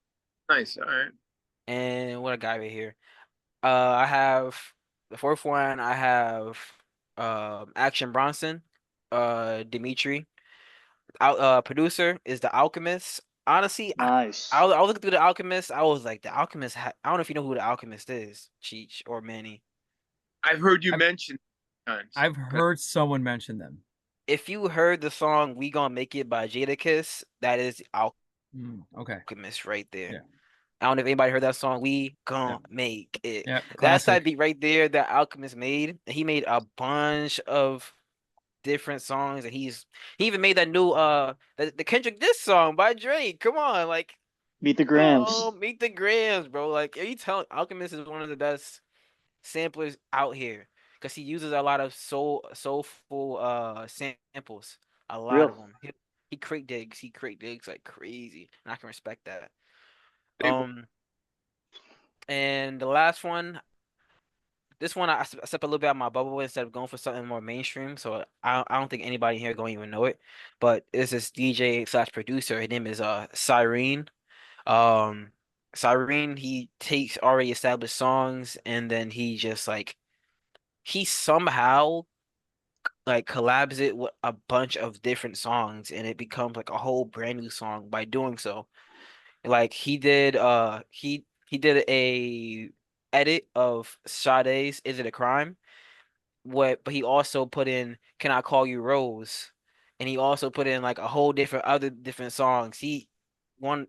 Nice. All right. And what a guy right here. I have the fourth one. I have Action Bronson, Dimitri. Producer is The Alchemist. Honestly, Nice. I was looking through The Alchemist. I was like, The Alchemist. I don't know if you know who The Alchemist is, Cheech or Manny. I've heard you I've, mention times. I've heard someone mention them. If you heard the song "We Gonna Make It" by Jadakiss, that is The Okay. Alchemist right there. Yeah. I don't know if anybody heard that song. We Yeah. gonna make it. Yeah. That's that Classic. beat right there that Alchemist made. He made a bunch of different songs, and he even made that new the Kendrick Diss song by Drake. Come on, like Meet the oh, Grams. meet the Grams, bro. Like, are you telling Alchemist is one of the best samplers out here because he uses a lot of soulful samples, a lot Real. of them. He crate digs like crazy, and I can respect that. Big Um, and the last one, this one I stepped a little bit out of my bubble instead of going for something more mainstream. So I don't think anybody here going to even know it, but it's this DJ slash producer. His name is Cyrene. Um, Cyrene, he takes already established songs and then he just like he somehow like collabs it with a bunch of different songs and it becomes like a whole brand new song by doing so. Like he did a edit of Sade's "Is It a Crime?" But he also put in "Can I Call You Rose?" And he also put in like a whole different other different songs. One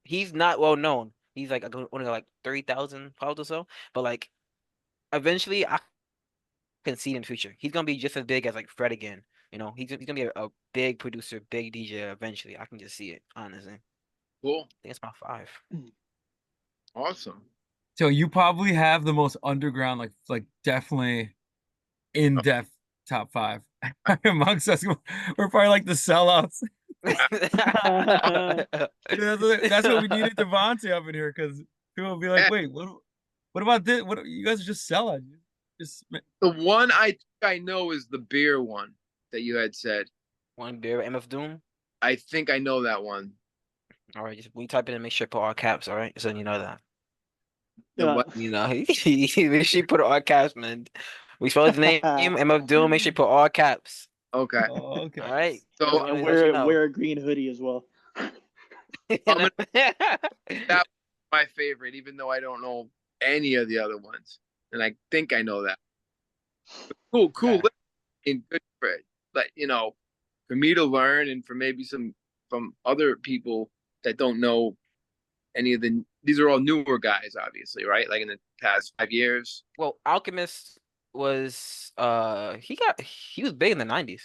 he's not well known. He's like only got like 30,000 followers or so. But like eventually, I can see in the future he's gonna be just as big as like Fred again. He's gonna be a big producer, big DJ eventually. I can just see it honestly. I cool. think it's my five. Awesome. So you probably have the most underground, like definitely in-depth top five amongst us. We're probably like the sellouts. That's what we needed Davante up in here because people will be like, Yeah, wait, what about this? What you guys are just sellouts. Just the one I think I know is the beer one that you had said. One beer, MF Doom. I think I know that one. All right, just when you type it in, make sure you put all caps. All right, so you know that. The Yeah. what? Make sure you put all caps, man. We spell his name, MF Doom. Make sure you put all caps. Okay. oh, okay. All right. So Just And want to let you know. wear a green hoodie as well. I'm gonna that my favorite, even though I don't know any of the other ones, and I think I know that. Cool, cool. Okay. And good for it. But for me to learn, and for maybe some from other people that don't know any of the. These are all newer guys, obviously, right? Like in the past 5 years. Well, Alchemist was he was big in the 90s.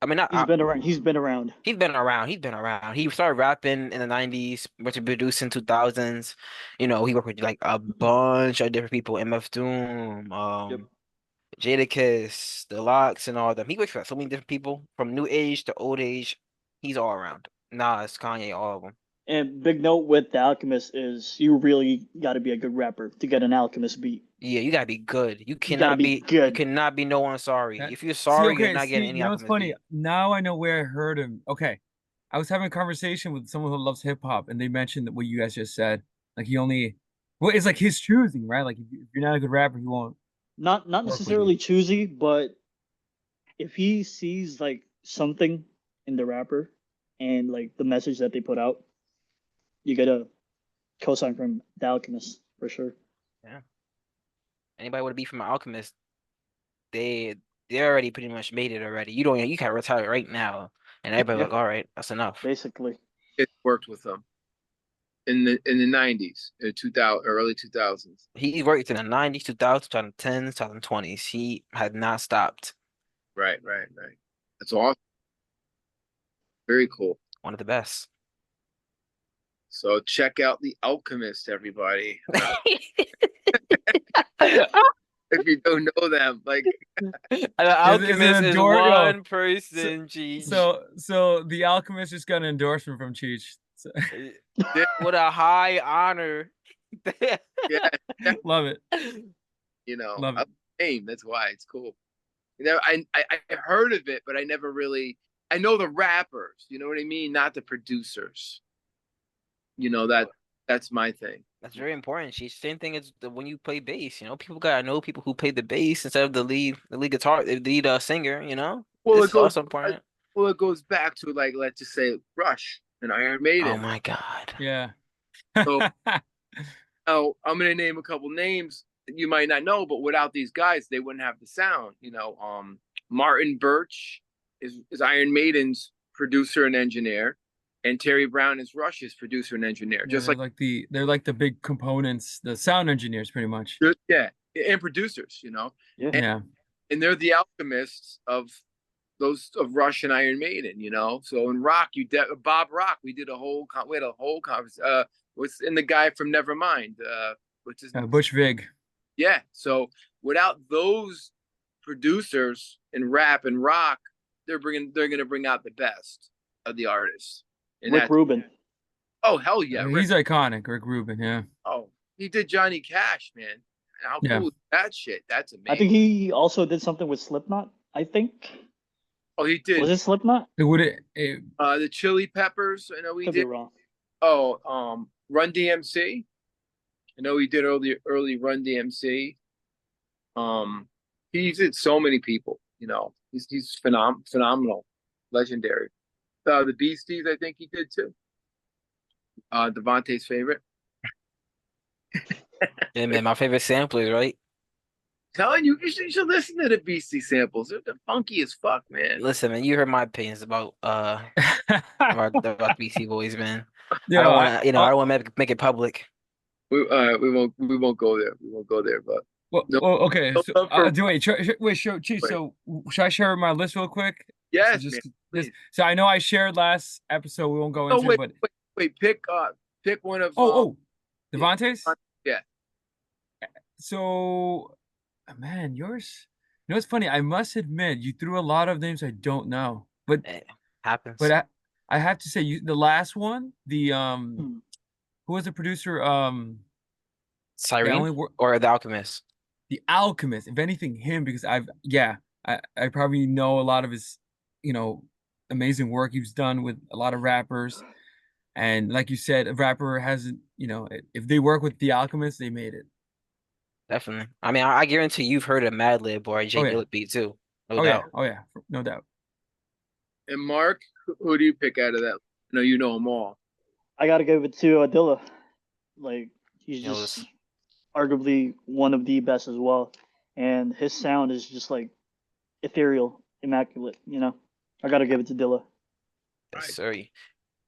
I mean, not He's been around. He's been around. he's been around. He's been around. He started rapping in the 90s, went to produce in 2000s. He worked with like a bunch of different people, MF Doom, Yep. Jadakiss, The Lox, and all of them. He works for so many different people from new age to old age. He's all around. Nas, Kanye, all of them. And big note with the Alchemist is you really got to be a good rapper to get an Alchemist beat. Yeah, you gotta be good. You got to be You good. cannot be no one sorry. That, If you're see, sorry, you're okay, not see, getting any you know what's Alchemist funny? beat. Now I know where I heard him. Okay, I was having a conversation with someone who loves hip hop, and they mentioned that what you guys just said. Like he only, well, it's like his choosing, right? Like if you're not a good rapper, he won't Not work with you. necessarily choosy, but if he sees like something in the rapper and like the message that they put out, you get a cosign from the Alchemist for sure. Yeah. Anybody would be from an Alchemist, they they already pretty much made it already. You can't retire right now. And everybody Yeah, like, all right, that's enough. basically. It worked with them in the 90s, 2000, early 2000s. He worked in the 90s, 2000s, 2010s, 2020s. He had not stopped. Right, right, right. That's awesome. Very cool. One of the best. So check out The Alchemist, everybody. If you don't know them, like The Is Alchemist it is yo? one So, person, Cheech. so the Alchemist just got an endorsement from Cheech. So, What a high honor. Yeah, love it. Love I it. name. That's why it's cool. I heard of it, but I never really. I know the rappers. You know what I mean? Not the producers. That's my thing. That's very important. She's same thing as when you play bass. People gotta know people who play the bass instead of the lead guitar, the lead singer. Well, This it is goes. also important. Well, it goes back to like let's just say Rush and Iron Oh Maiden. my God. Yeah. So oh, I'm gonna name a couple names that you might not know, but without these guys, they wouldn't have the sound. Martin Birch is Iron Maiden's producer and engineer, and Terry Brown is Rush's producer and engineer. Yeah, Just like they're like the big components, the sound engineers pretty much. yeah, and producers. Yeah. And, Yeah. and they're the alchemists of Rush and Iron Maiden. So in rock, Bob Rock, we had a whole conference. What's in the guy from Nevermind? Which is Butch Vig. yeah. So without those producers in rap and rock, they're gonna bring out the best of the artists. And Rick Rubin. oh hell yeah, Rick. He's iconic, Rick Rubin, yeah. Oh, he did Johnny Cash, man. How Yeah. cool is that shit? That's amazing. I think he also did something with Slipknot. I think. Oh, he did. Was it Slipknot? The Chili Peppers. I know he Could did. be wrong. Oh, Run DMC. I know he did early Run DMC. He did so many people. He's phenomenal, legendary. The Beasties, I think he did too. Davante's favorite. Yeah, man, my favorite samplers, right? Telling you, you should listen to the Beastie samples. They're funky as fuck, man. Listen, man, you heard my opinions about about BC Boys, man. Yeah, I don't want to, I don't want to make it public. We won't go there. We won't go there. But no, okay. no So, love for- wait, Chief. So, should I share my list real quick? yes, So man. Please. so I know I shared last episode. We won't go No, into wait, it, but wait. Pick one of. Davante's. Yeah. So, man, yours. It's funny. I must admit, you threw a lot of names I don't know, but Happens. but I have to say, the last one, who was the producer? Cyrene or The Alchemist? The Alchemist. If anything, him, because I probably know a lot of his, amazing work he's done with a lot of rappers. And like you said, a rapper hasn't, if they work with The Alchemist, they made it. Definitely. I mean, I guarantee you've heard of Madlib or Jay Dilla beat too. No doubt. Yeah, no doubt. And Mark, who do you pick out of that? No, you know them all. I gotta give it to Dilla. Like he's just arguably one of the best as well, and his sound is just like ethereal, immaculate. I gotta give it to Dilla. Yes, sir.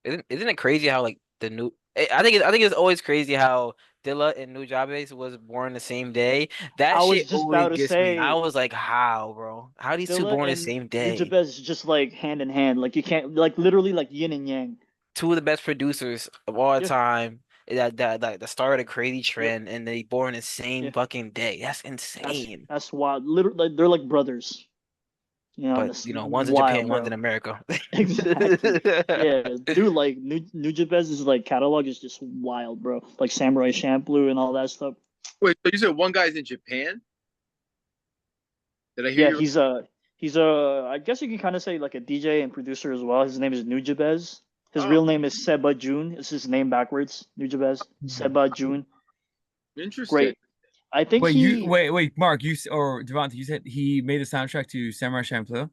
Isn't it crazy how like the new? I think it's always crazy how Dilla and Nujabes was born the same day. That I was shit just always about to gets me. say, I was like, how, bro? How these two Dilla born the and same day? Nujabes is just like hand in hand. Like you can't like literally like yin and yang. Two of the best producers of all Yeah. time. That started a crazy trend, and they born the same Yeah. fucking day. That's insane. That's wild. Literally, like, they're like brothers. But that's one's in wild, Japan, one's bro. in America. Exactly. Yeah, dude, like Nujabes' like catalog is just wild, bro. Like Samurai Champloo and all that stuff. Wait, so you said one guy's in Japan? Did I hear Yeah, you? he's I guess you can kind of say like a DJ and producer as well. His name is Nujabes. His Oh. real name is Seba June. It's his name backwards. Nujabes. Seba June. Interesting. Great. I think Wait, Mark, or Davante, you said he made a soundtrack to Samurai Champloo?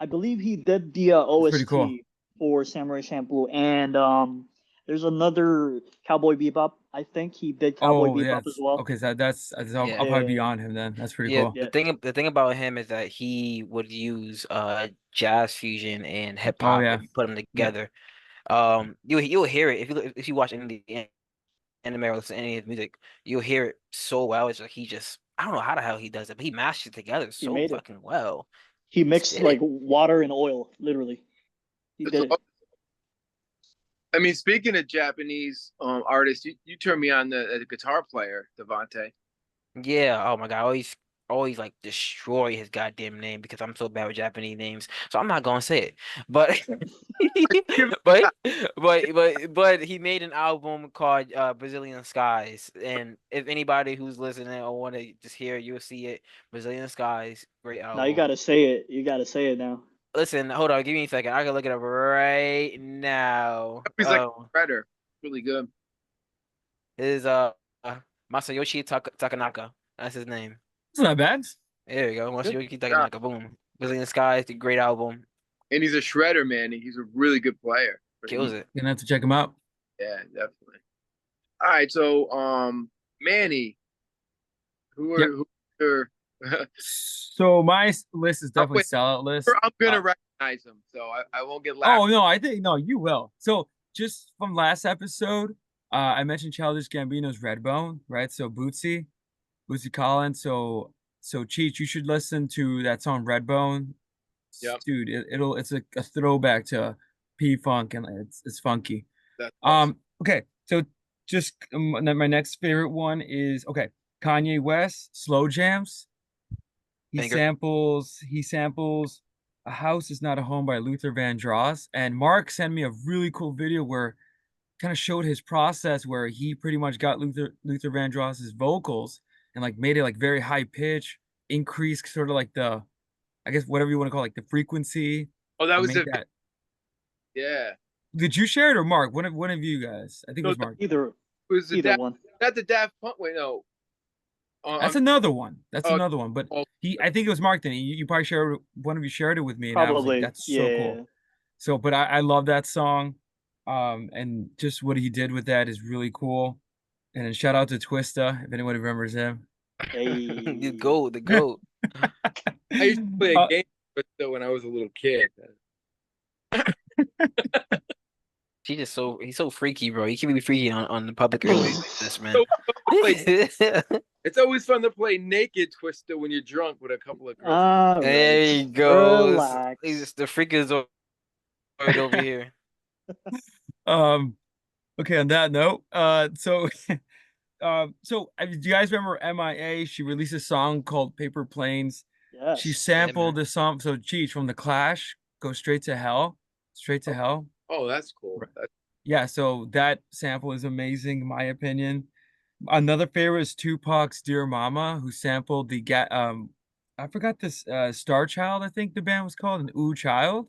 I believe he did the OST pretty cool. for Samurai Champloo, and there's another Cowboy Bebop. I think he did Cowboy Bebop as well. Okay, so that's I'll Yeah. probably be on him then. That's pretty cool. The thing about him is that he would use jazz fusion and hip hop yeah. and put them together. You'll hear it if you watch any of the anime or listen to any of his music, you'll hear it so well. It's like I don't know how the hell he does it, but he mashes it together so made it. fucking well. He mixed like water and oil, literally. He did it. I mean, speaking of Japanese artists, you turned me on the guitar player, Davante. Yeah. Oh my God. always like destroy his goddamn name because I'm so bad with Japanese names. So I'm not gonna say it. But but but he made an album called Brazilian Skies. And if anybody who's listening or want to just hear it, you'll see it. Brazilian Skies, great Now you album. gotta say it. You gotta say it now. Listen, hold on, give me a second. I can look it up right now. He's like a shredder. Really good. Is Masayoshi Takanaka. That's his name. It's not bad. There you go. Good Masayoshi job. Takanaka. Boom. Brazilian Skies, the great album. And he's a shredder, man. He's a really good player. Kills it. Gonna have to check him out. Yeah, definitely. All right, so Manny, Yep. who are So my list is definitely wait, sellout list. I'm gonna Uh, recognize him, so I won't get laughed. oh no, I think no, you will. So just from last episode, I mentioned Childish Gambino's Redbone, right? So Bootsy Collins. So Cheech, you should listen to that song Redbone. Yep. Dude, it's a throwback to P Funk and it's funky. That's awesome. Okay, so just my next favorite one is okay, Kanye West, Slow Jams. He Banger. samples A House Is Not a Home by Luther Vandross. And Mark sent me a really cool video where kind of showed his process where he pretty much got Luther Vandross's vocals and like made it like very high pitch, increased sort of like the, I guess whatever you want to call it, like the frequency. Oh, that And was make a that. yeah. Did you share it or Mark? One of you guys? I think it No, was Mark. Either It was the either one. not the Daft Punk. Wait, no. That's another one. That's oh, another one. But oh, I think it was Mark then. You probably shared one of you shared it with me, and I was like, Probably. that's so Yeah. cool. So, but I love that song. And just what he did with that is really cool. And then shout out to Twista, if anyone remembers him. Hey. The GOAT. I used to play a Uh, game with it when I was a little kid. He's so freaky, bro. He can be freaky on the public airways like this, man. So, it's always fun to play naked Twister when you're drunk with a couple of girls. All There right. he goes. Relax. He's the freak is right over here. Okay, on that note, so do you guys remember MIA? She released a song called Paper Planes. She Yes. sampled the song, so Cheech from The Clash, Go Straight to Hell. Straight to Hell. Oh, that's cool. Yeah, so that sample is amazing, in my opinion. Another favorite is Tupac's Dear Mama, who sampled I forgot this Star Child, I think the band was called, an Ooh Child.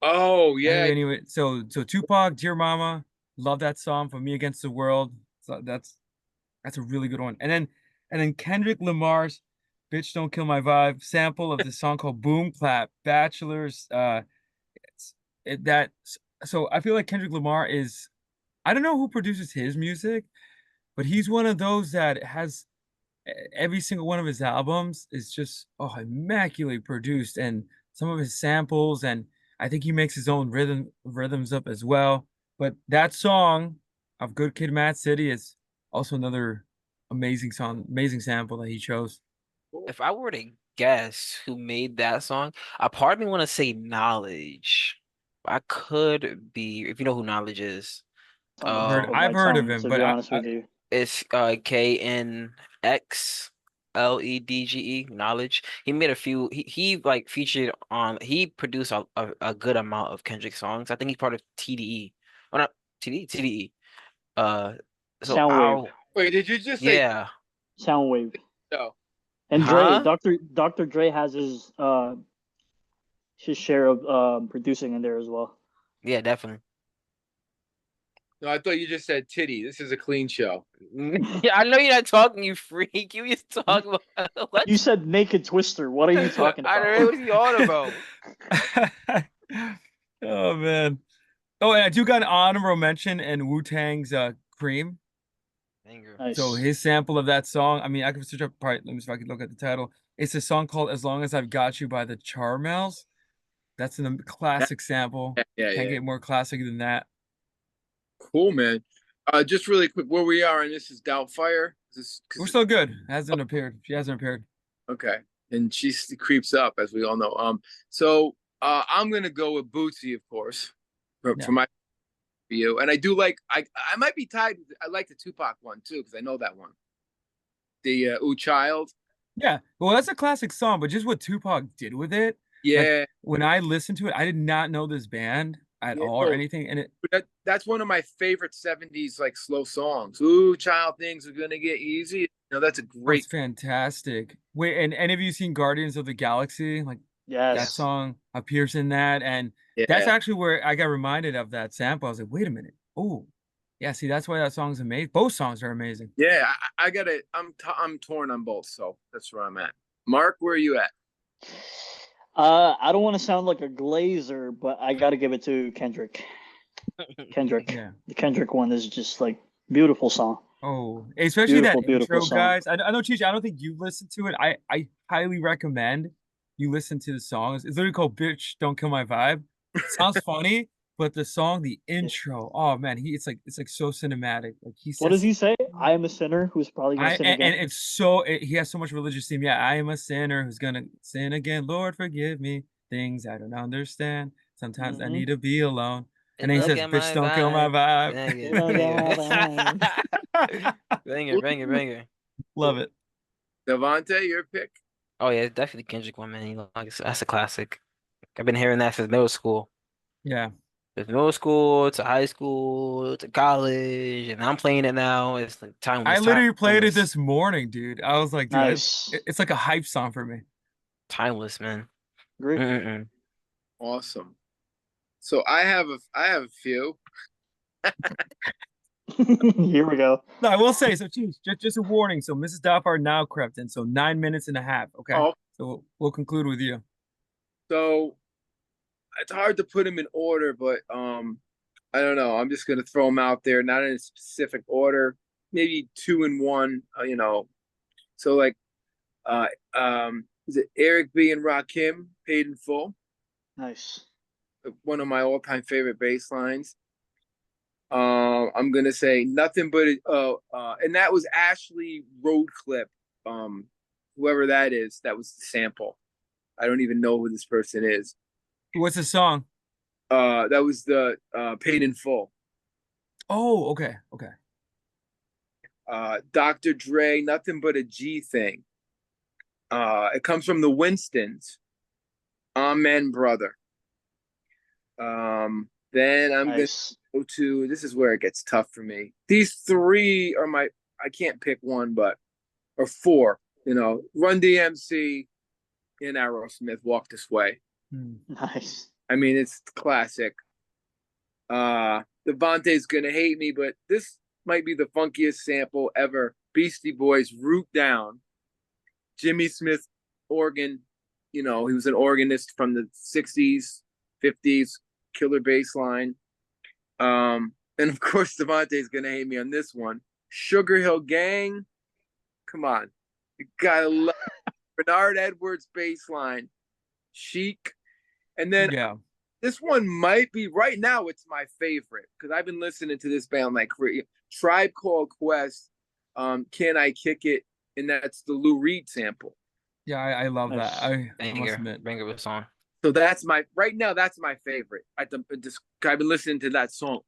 Oh yeah. Anyway, so Tupac, Dear Mama, love that song for Me Against the World. So that's a really good one. And then Kendrick Lamar's Bitch Don't Kill My Vibe sample of this song called Boom Clap, Bachelors. So I feel like Kendrick Lamar is, I don't know who produces his music, but he's one of those that has every single one of his albums is just immaculately produced, and some of his samples, and I think he makes his own rhythms up as well. But that song of Good Kid, Mad City is also another amazing song, amazing sample that he chose. If I were to guess who made that song, a part of me want to say Knowledge. I could be, if you know who Knowledge is. On the tip of I've my heard of tongue, him, to but be honest with you. It's KNXLEDGE, Knowledge. He made a few. He like featured on. He produced a good amount of Kendrick songs. I think he's part of TDE. Oh, not TDE. TDE. So Soundwave. I'll Wait, did you just say yeah. Soundwave. no? And Huh? Dr. Dre has his share of producing in there as well. Yeah, definitely. No, I thought you just said titty. This is a clean show. Yeah, I know you're not talking, you freak. You just talking about what? You said Naked Twister. What are you talking I about? don't know what you on about. Oh man. Oh, and I do got an honorable mention in Wu-Tang's Cream. Anger. Nice. So his sample of that song, I mean, I can search up part. Let me see if I can look at the title. It's a song called "As Long as I've Got You" by the Charmels. That's a classic sample. Yeah. Can't get more classic than that. Cool, man. Just really quick, where we are, and this is Doubtfire. We're still good. Hasn't appeared. She hasn't appeared. Okay, and she creeps up, as we all know. So I'm gonna go with Bootsy, of course, for my view, and I do like I might be tied. I like the Tupac one too because I know that one. The Ooh Child. Yeah, well, that's a classic song, but just what Tupac did with it, like Yeah, when I listened to it, I did not know this band at yeah. all or No, anything, and it that's one of my favorite '70s like slow songs. Ooh, child, things are gonna get easy. That's a oh, it's great. fantastic. Wait, and have you seen Guardians of the Galaxy? Like that Yes. song appears in that, and that's Yeah, actually where I got reminded of that sample. I was like, wait a minute. Oh, yeah, see, that's why that song's amazing. Both songs are amazing. yeah. I gotta. I'm torn on both, so that's where I'm at. Mark, where are you at? I don't want to sound like a glazer, but I got to give it to Kendrick. Kendrick. Yeah. The Kendrick one is just like beautiful song. Oh, especially that Beautiful, beautiful intro, song. guys. I know, Cheech, I don't think you've listened to it. I highly recommend you listen to the songs. It's literally called "Bitch Don't Kill My Vibe." It sounds funny, but the song, the Yeah. intro, oh man, it's like so cinematic. Like he What does says, he say? I am a sinner who's probably gonna sin and again. it's so he has so much religious theme. Yeah, I am a sinner who's gonna sin again. Lord, forgive me things I don't understand. Sometimes I Mm-hmm. need to be alone. And And then he look says, at "Bitch, my don't kill my vibe. vibe." You don't get my vibe. Banger, banger, banger. Love it. Davante, your pick. Oh yeah, definitely Kendrick one, man. That's a classic. I've been hearing that since middle school. Yeah. Since middle school to high school to college, and I'm playing it now. It's like I timeless, literally played it timeless, this morning, dude. I was like, dude, Nice. it's like a hype song for me. timeless, man. Agree. Mm-mm. Awesome. So I have a few. Here we go. No, I will say, so Chief, just a warning. So Mrs. Doubtfire now crept in, so 9 minutes and a half. Okay. Oh, So we'll conclude with you. so it's hard to put them in order, but I don't know. I'm just gonna throw them out there, not in a specific order. Maybe two and one. So like uh is it Eric B and Rakim, Paid in Full? Nice. One of my all-time favorite bass lines. I'm gonna say nothing but and that was Ashley Roadclip. Um, Whoever that is, that was the sample. I don't even know who this person is. What's the song? That was the Paid in Full. Oh, okay, okay. Dr. Dre, Nothing But a G Thing. It comes from the Winstons. Amen, brother. Then I'm gonna Nice. go to. This is where it gets tough for me. These three are my. I can't pick one, but or four. Run DMC and Aerosmith, Walk This Way. Hmm. Nice. I mean, it's classic. Davante's gonna hate me, but this might be the funkiest sample ever. Beastie Boys, Root Down. Jimmy Smith, organ. He was an organist from the '60s, '50s, killer bass line. And of course, Davante's gonna hate me on this one. Sugar Hill Gang. Come on, you gotta love Bernard Edwards bass line. Chic. And then Yeah. this one might be right now. It's my favorite because I've been listening to this band like Tribe Called Quest. Can I Kick It? And that's the Lou Reed sample. Yeah, I love that. Nice. I must Banger, admit. banger of a song. So that's right now. That's my favorite. I've been listening to that song.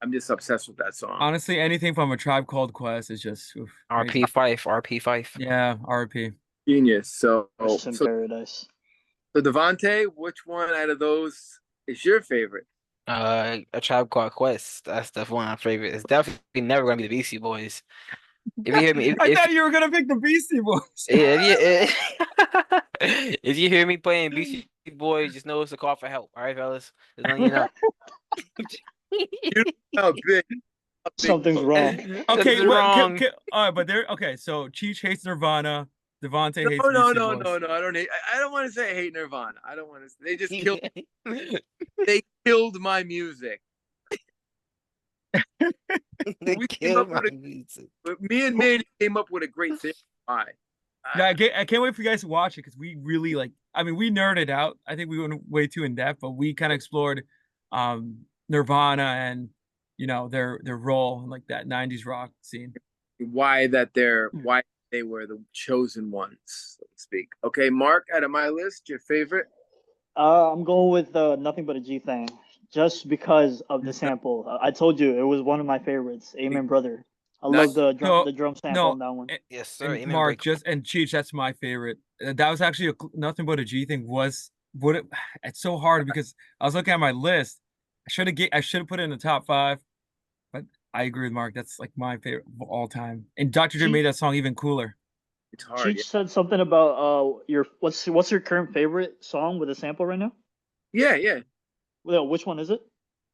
I'm just obsessed with that song. Honestly, anything from a Tribe Called Quest is just RP amazing. Fife, RP Fife. Yeah, RP. Genius. So Rest in paradise. Devonte, which one out of those is your favorite? A Tribe Called Quest. That's definitely one of my favorite. It's definitely never gonna be the Beastie Boys. If you hear me, I thought you were gonna pick the Beastie Boys. if if you hear me playing Beastie Boys, just know it's a call for help. All right, fellas. Just letting you know. Oh, big. Something's wrong. Okay, Something's wrong. all right, but okay. So Cheech hates Nirvana. Devonte hates No, Beastie no, Boys. no, no. I don't hate. I don't want to say I hate Nirvana. I don't want to. They just killed. They killed my music. We came Kill up my with music. me and Manny came up with a great thing. Why? Yeah, I can't wait for you guys to watch it because we really like. I mean, we nerded out. I think we went way too in depth, but we kind of explored Nirvana and their role in like that '90s rock scene. Why they were the chosen ones, so to speak. Okay, Mark, out of my list, your favorite? I'm going with Nothing But a G Thing, just because of the sample. I told you it was one of my favorites. Amen, brother. I Nice. love the So, drum sample no, on that one. Yes, sir. and Amen. Mark Break. and Cheech, that's my favorite. That was actually nothing but a G thing. It's so hard because I was looking at my list. I should have put it in the top 5, but I agree with Mark. That's like my favorite of all time. And Dr. Dre Cheech, made that song even cooler. It's hard. Cheech said something about your what's your current favorite song with a sample right now? Yeah, yeah. Well, which one is it?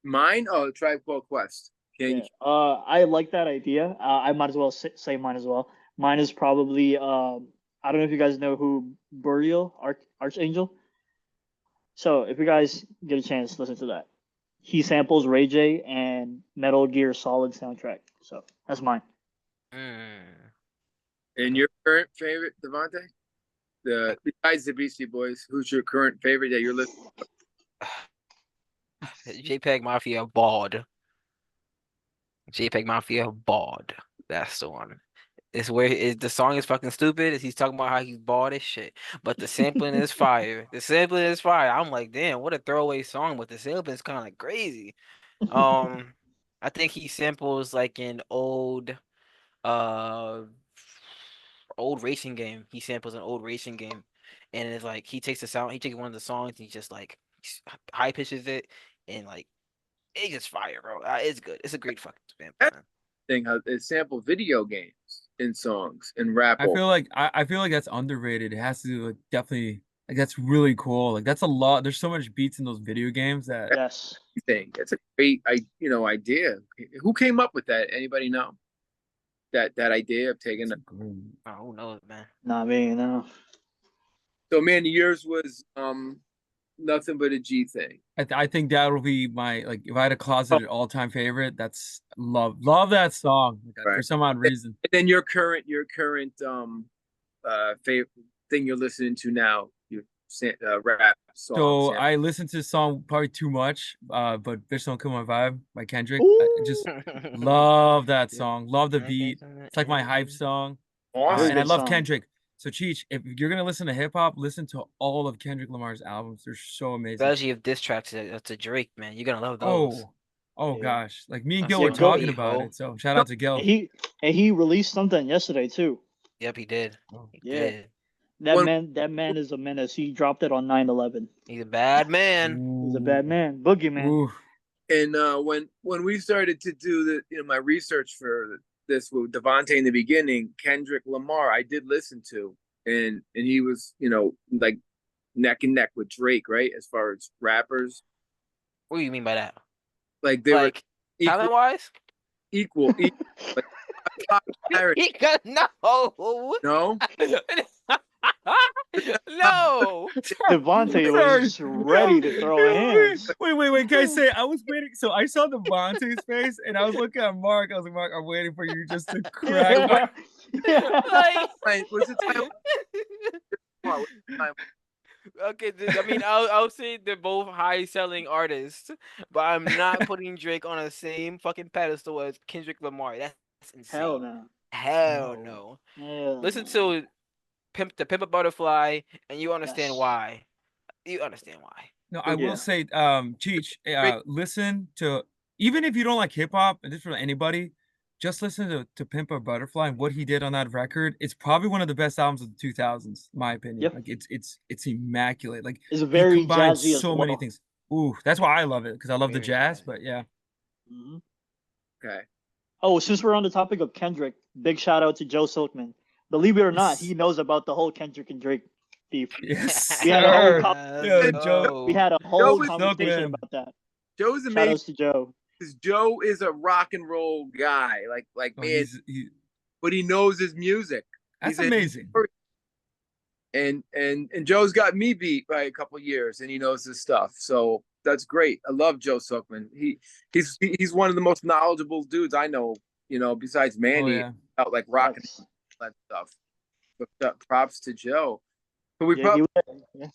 Mine? Oh, Tribe Called Quest. Can Yeah. I like that idea. I might as well say mine as well. Mine is probably I don't know if you guys know who Burial Archangel. So if you guys get a chance, listen to that. He samples Ray J and Metal Gear Solid soundtrack. So that's mine. Mm. And your current favorite, Davante? Besides the Beastie Boys, who's your current favorite that you're listening? JPEG Mafia bald. JPEG Mafia bald. That's the one. It's where the song is fucking stupid. He's talking about how he's bald as shit, but the sampling is fire. The sampling is fire. I'm like, damn, what a throwaway song, but the sampling is kind of crazy. I think he samples like an uh old racing game. He samples an old racing game, and it's like he takes he takes one of the songs, and he just like high pitches it, and like it's just fire, bro. It's good. It's a great fucking sample, That man. thing, how they sample video games in songs and rap. I feel like that's underrated. It has to like definitely like that's really cool. Like that's a lot. There's so much beats in those video games that Yes. Thing. It's a great, idea. Who came up with that? Anybody know that idea of taking? Oh, who knows, man? Not me, no. So, man, yours was nothing but a G thing. I think that'll be my like if I had a closeted all-time favorite, that's love that song like, for Right. some odd reason. And then your current favorite thing you're listening to now, your rap So songs. I listened to the song probably too much, but Bitch Don't Kill My Vibe by Kendrick. I just love that song. Love the beat. It's like my hype song. Awesome. And I good love song. Kendrick. So Cheech, if you're gonna listen to hip hop, listen to all of Kendrick Lamar's albums. They're so amazing. Especially if diss tracks to Drake, man, you're gonna love those. Oh Yeah. gosh. Like me and I Gil see were my talking beat, about ho. it. So shout out to Gil. And he released something yesterday too. Yep, he did. He Yeah. did. That man is a menace. He dropped it on 9/11. He's a bad man. He's a bad man. Boogeyman. Ooh. And when we started to do my research for this with Davante in the beginning, Kendrick Lamar, I did listen to, and he was like neck and neck with Drake, right? As far as rappers, What do you mean by that? like they Like were talent wise? equal. Like, top parity. He got no. No, No. Devontae was just ready to throw hands. Wait, can I say I was waiting? So I saw Devontae's face and I was looking at Mark. I was like, Mark, I'm waiting for you just to crack. Like, Wait, what's the time? What's the time? okay, I mean, I'll say they're both high selling artists, but I'm not putting Drake on the same fucking pedestal as Kendrick Lamar. That's insane. Hell no. Hell no. Hell Listen no. to Pimp a Butterfly, and you understand Yes. why. You understand why. No, I Yeah. will say, Cheech, listen to even if you don't like hip hop, and this is for anybody, just listen to Pimp a Butterfly and what he did on that record. It's probably one of the best albums of the 2000s, in my opinion. Yep. Like it's immaculate. Like It's he very combines jazzy as so many well. things. Ooh, that's why I love it because I love the Very jazz. jazzy. But yeah, Mhm. Okay. Oh, since we're on the topic of Kendrick, big shout out to Joe Silkman. Believe it or not, he knows about the whole Kendrick and Drake beef. yes, We had a whole sir. Yo, Joe. We had a Joe whole is conversation Silkman. about that. Joe's Shout amazing outs to Joe. because Joe is a rock and roll guy. Like Oh, man, but he knows his music. that's He's amazing. And Joe's got me beat by a couple years, and he knows his stuff. So that's great. I love Joe Suckman. He's one of the most knowledgeable dudes I know. Besides Oh Manny, yeah. about like rock and Yes. all that stuff. But props to Joe. But we Yeah, probably yeah.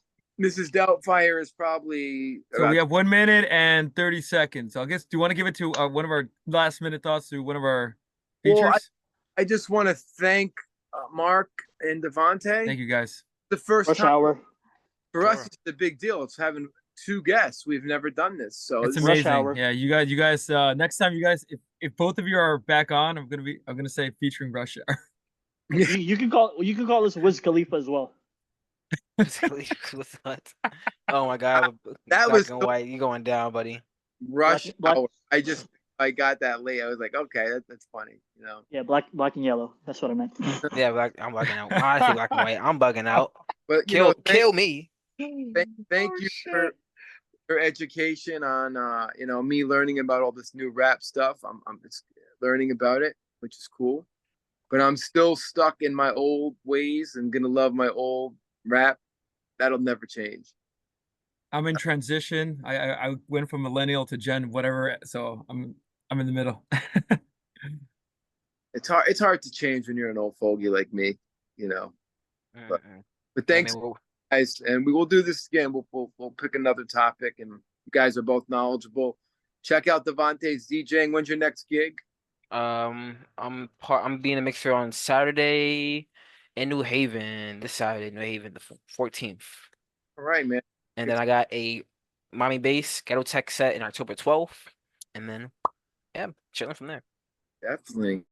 Mrs. Doubtfire is probably So we have 1 minute and 30 seconds. So I guess do you want to give it to one of our last minute thoughts to one of our features? Well, I just want to thank Mark and Davante. Thank you guys. The first Rush time hour. for us, Sure. it's a big deal. It's having 2 guests. We've never done this, so It's this Rush amazing. Hour. Yeah, you guys. Next time, you guys, if both of you are back on, I'm gonna say featuring Rush Hour. You can call us Wiz Khalifa as well. What's that? Oh my God, that black was and so white, you going down, buddy? Rush Black. Hour. I got that late. I was like, okay, that's funny, you know. Yeah, black and yellow. That's what I meant. Yeah, I'm bugging out. I say black and white. I'm bugging out. But you know, Kill me. thank you for your education on you know, me learning about all this new rap stuff. I'm just learning about it, which is cool. But I'm still stuck in my old ways and gonna love my old rap. That'll never change. I'm in transition. I went from millennial to Gen whatever, so I'm in the middle. It's hard to change when you're an old fogey like me, you know. But Mm-mm. but I thanks, mean, guys, and we will do this again. We'll pick another topic, and you guys are both knowledgeable. Check out Davante's DJing. When's your next gig? I'm being a mixer on Saturday in New Haven. This Saturday, New Haven, the 14th. All right, man. And then I got a Miami Bass Ghetto Tech set in October 12th. And then, yeah, chilling from there. Definitely.